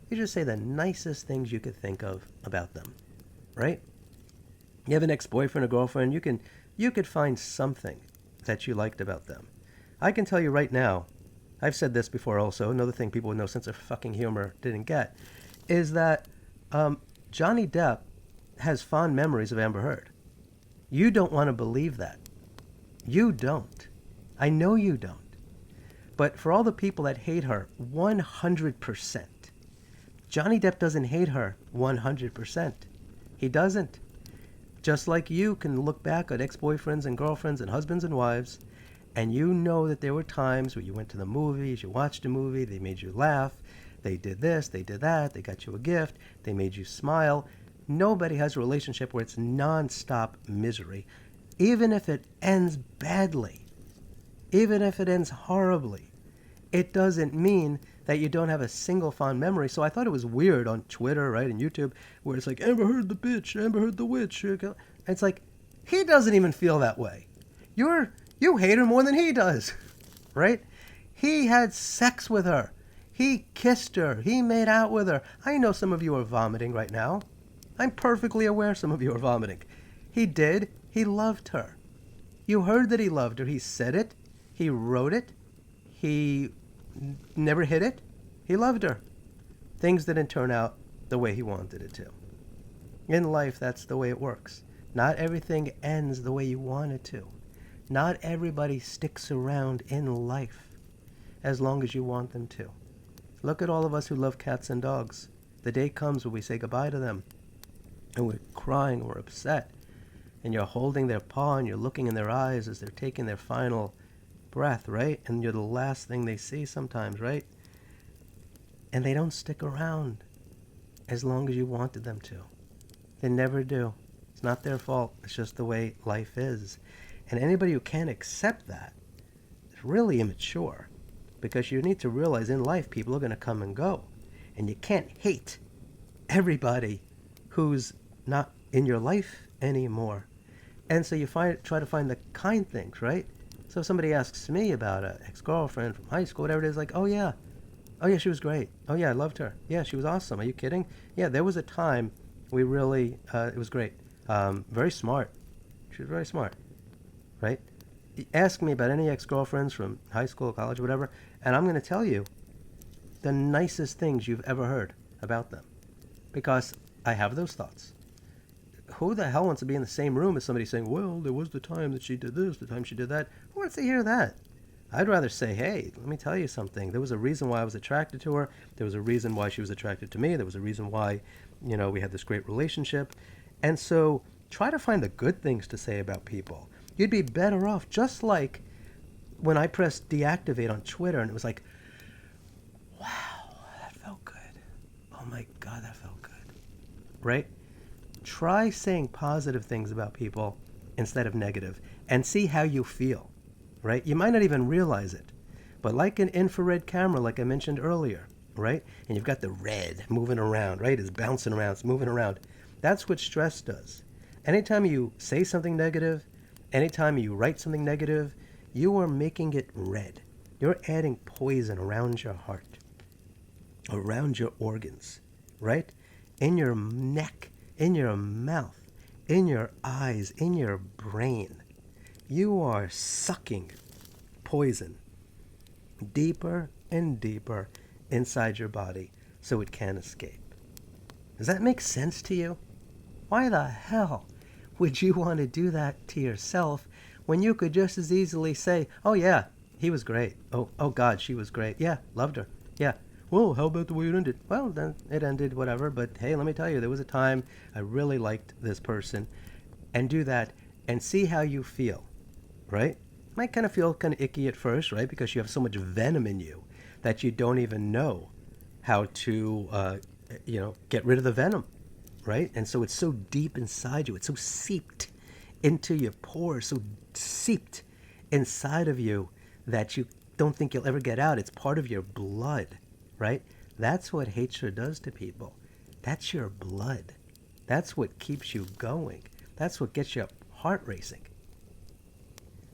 you just say the nicest things you could think of about them, right? You have an ex-boyfriend or girlfriend, you could find something that you liked about them. I can tell you right now, I've said this before also, another thing people with no sense of fucking humor didn't get, is that Johnny Depp has fond memories of Amber Heard. You don't want to believe that. You don't. I know you don't. But for all the people that hate her 100%, Johnny Depp doesn't hate her 100%. He doesn't. Just like you can look back at ex-boyfriends and girlfriends and husbands and wives, and you know that there were times where you went to the movies, you watched a movie, they made you laugh, they did this, they did that, they got you a gift, they made you smile. Nobody has a relationship where it's non-stop misery. Even if it ends badly, even if it ends horribly, it doesn't mean that you don't have a single fond memory. So I thought it was weird on Twitter, right, and YouTube, where it's like, Amber Heard the bitch, Amber Heard the witch. It's like, he doesn't even feel that way. You hate her more than he does, right? He had sex with her. He kissed her. He made out with her. I know some of you are vomiting right now. I'm perfectly aware some of you are vomiting. He did. He loved her. You heard that he loved her. He said it. He wrote it. He never hid it. He loved her. Things didn't turn out the way he wanted it to. In life, that's the way it works. Not everything ends the way you want it to. Not everybody sticks around in life as long as you want them to. Look at all of us who love cats and dogs. The day comes when we say goodbye to them, and we're crying, we're upset, and you're holding their paw and you're looking in their eyes as they're taking their final breath, right? And you're the last thing they see sometimes, right? And they don't stick around as long as you wanted them to. They never do. It's not their fault. It's just the way life is. And anybody who can't accept that is really immature, because you need to realize in life people are going to come and go, and you can't hate everybody who's not in your life anymore. And so you try to find the kind things, right? So if somebody asks me about an ex-girlfriend from high school, whatever it is, like, oh yeah, she was great. Oh yeah, I loved her. Yeah, she was awesome. Are you kidding? Yeah, there was a time we really, it was great. Very smart. She was very smart, right? Ask me about any ex-girlfriends from high school, college, whatever, and I'm going to tell you the nicest things you've ever heard about them, because I have those thoughts. Who the hell wants to be in the same room as somebody saying, well, there was the time that she did this, the time she did that? Who wants to hear that? I'd rather say, hey, let me tell you something. There was a reason why I was attracted to her. There was a reason why she was attracted to me. There was a reason why, we had this great relationship. And so try to find the good things to say about people. You'd be better off, just like when I pressed deactivate on Twitter and it was like, wow, that felt good. Oh my God, that felt good. Right? Try saying positive things about people instead of negative and see how you feel, right? You might not even realize it, but like an infrared camera, like I mentioned earlier, right? And you've got the red moving around, right? It's bouncing around, it's moving around. That's what stress does. Anytime you say something negative, anytime you write something negative, you are making it red. You're adding poison around your heart, around your organs, right? In your neck, in your mouth, in your eyes, in your brain. You are sucking poison deeper and deeper inside your body so it can't escape. Does that make sense to you? Why the hell would you want to do that to yourself when you could just as easily say, oh yeah, he was great. Oh God, she was great. Yeah, loved her. Yeah. Well, how about the way it ended? Well, then it ended, whatever. But hey, let me tell you, there was a time I really liked this person. And do that and see how you feel, right? Might kind of feel kind of icky at first, right? Because you have so much venom in you that you don't even know how to, get rid of the venom, right? And so it's so deep inside you. It's so seeped into your pores, so seeped inside of you that you don't think you'll ever get out. It's part of your blood, right? That's what hatred does to people. That's your blood. That's what keeps you going. That's what gets your heart racing.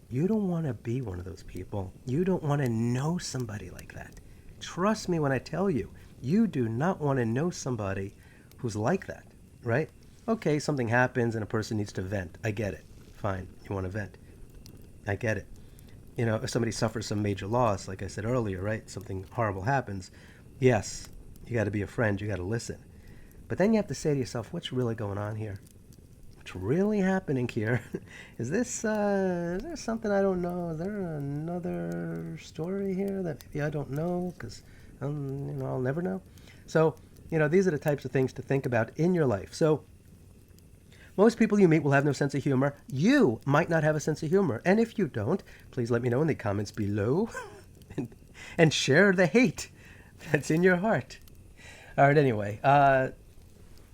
You don't want to be one of those people. You don't want to know somebody like that. Trust me when I tell you, you do not want to know somebody who's like that, right? Okay, something happens and a person needs to vent. I get it. Fine, you want to vent. I get it. If somebody suffers some major loss, like I said earlier, right? Something horrible happens. Yes, you got to be a friend. You got to listen. But then you have to say to yourself, what's really going on here? What's really happening here? Is there something I don't know? Is there another story here that maybe I don't know? Because, I'll never know. So, these are the types of things to think about in your life. So, most people you meet will have no sense of humor. You might not have a sense of humor. And if you don't, please let me know in the comments below and share the hate that's in your heart. All right, anyway,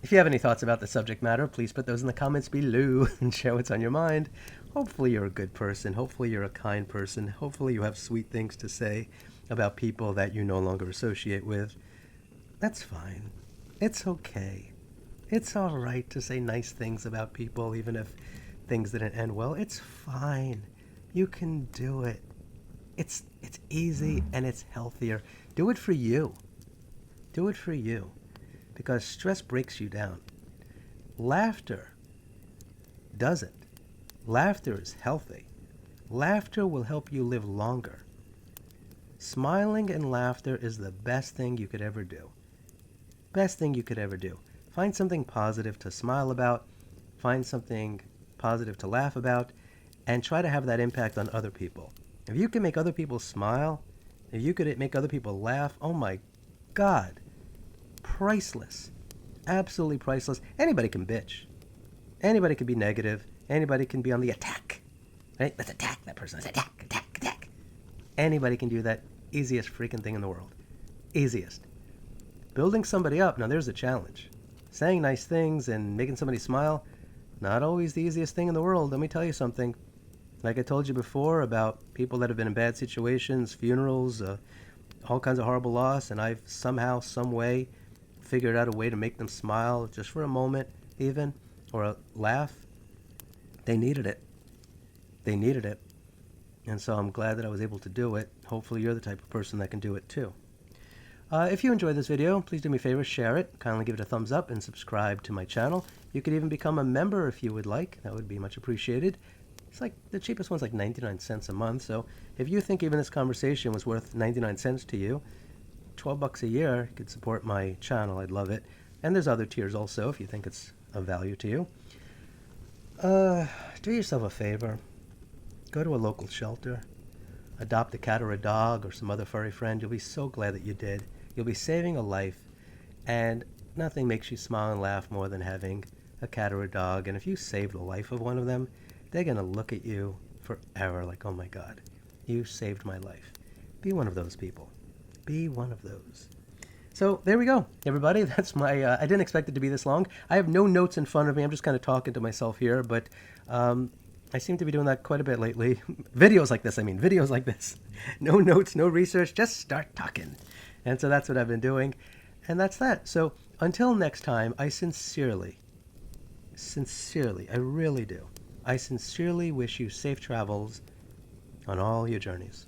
if you have any thoughts about the subject matter, please put those in the comments below and share what's on your mind. Hopefully you're a good person. Hopefully you're a kind person. Hopefully you have sweet things to say about people that you no longer associate with. That's fine. It's okay. It's all right to say nice things about people, even if things didn't end well. It's fine. You can do it. It's easy and it's healthier. Do it for you. Do it for you. Because stress breaks you down. Laughter doesn't. Laughter is healthy. Laughter will help you live longer. Smiling and laughter is the best thing you could ever do. Best thing you could ever do. Find something positive to smile about. Find something positive to laugh about. And try to have that impact on other people. If you can make other people smile, if you could make other people laugh, oh my God. Priceless. Absolutely priceless. Anybody can bitch. Anybody can be negative. Anybody can be on the attack. Right? Let's attack that person. Let's attack, attack, attack. Anybody can do that. Easiest freaking thing in the world. Easiest. Building somebody up, now there's a challenge. Saying nice things and making somebody smile, not always the easiest thing in the world. Let me tell you something. Like I told you before about people that have been in bad situations, funerals, all kinds of horrible loss, and I've somehow, some way figured out a way to make them smile just for a moment even, or a laugh. They needed it. They needed it. And so I'm glad that I was able to do it. Hopefully you're the type of person that can do it too. If you enjoyed this video, please do me a favor, share it, kindly give it a thumbs up, and subscribe to my channel. You could even become a member if you would like. That would be much appreciated. It's like the cheapest one's like 99 cents a month. So if you think even this conversation was worth 99 cents to you, $12 a year, you could support my channel. I'd love it. And there's other tiers also if you think it's of value to you. Do yourself a favor. Go to a local shelter. Adopt a cat or a dog or some other furry friend. You'll be so glad that you did. You'll be saving a life. And nothing makes you smile and laugh more than having a cat or a dog. And if you save the life of one of them, they're going to look at you forever like, oh my God, you saved my life. Be one of those people. Be one of those. So there we go, everybody. That's my, I didn't expect it to be this long. I have no notes in front of me. I'm just kind of talking to myself here, but I seem to be doing that quite a bit lately. Videos like this. No notes, no research, just start talking. And so that's what I've been doing. And that's that. So until next time, I sincerely, I really do. I sincerely wish you safe travels on all your journeys.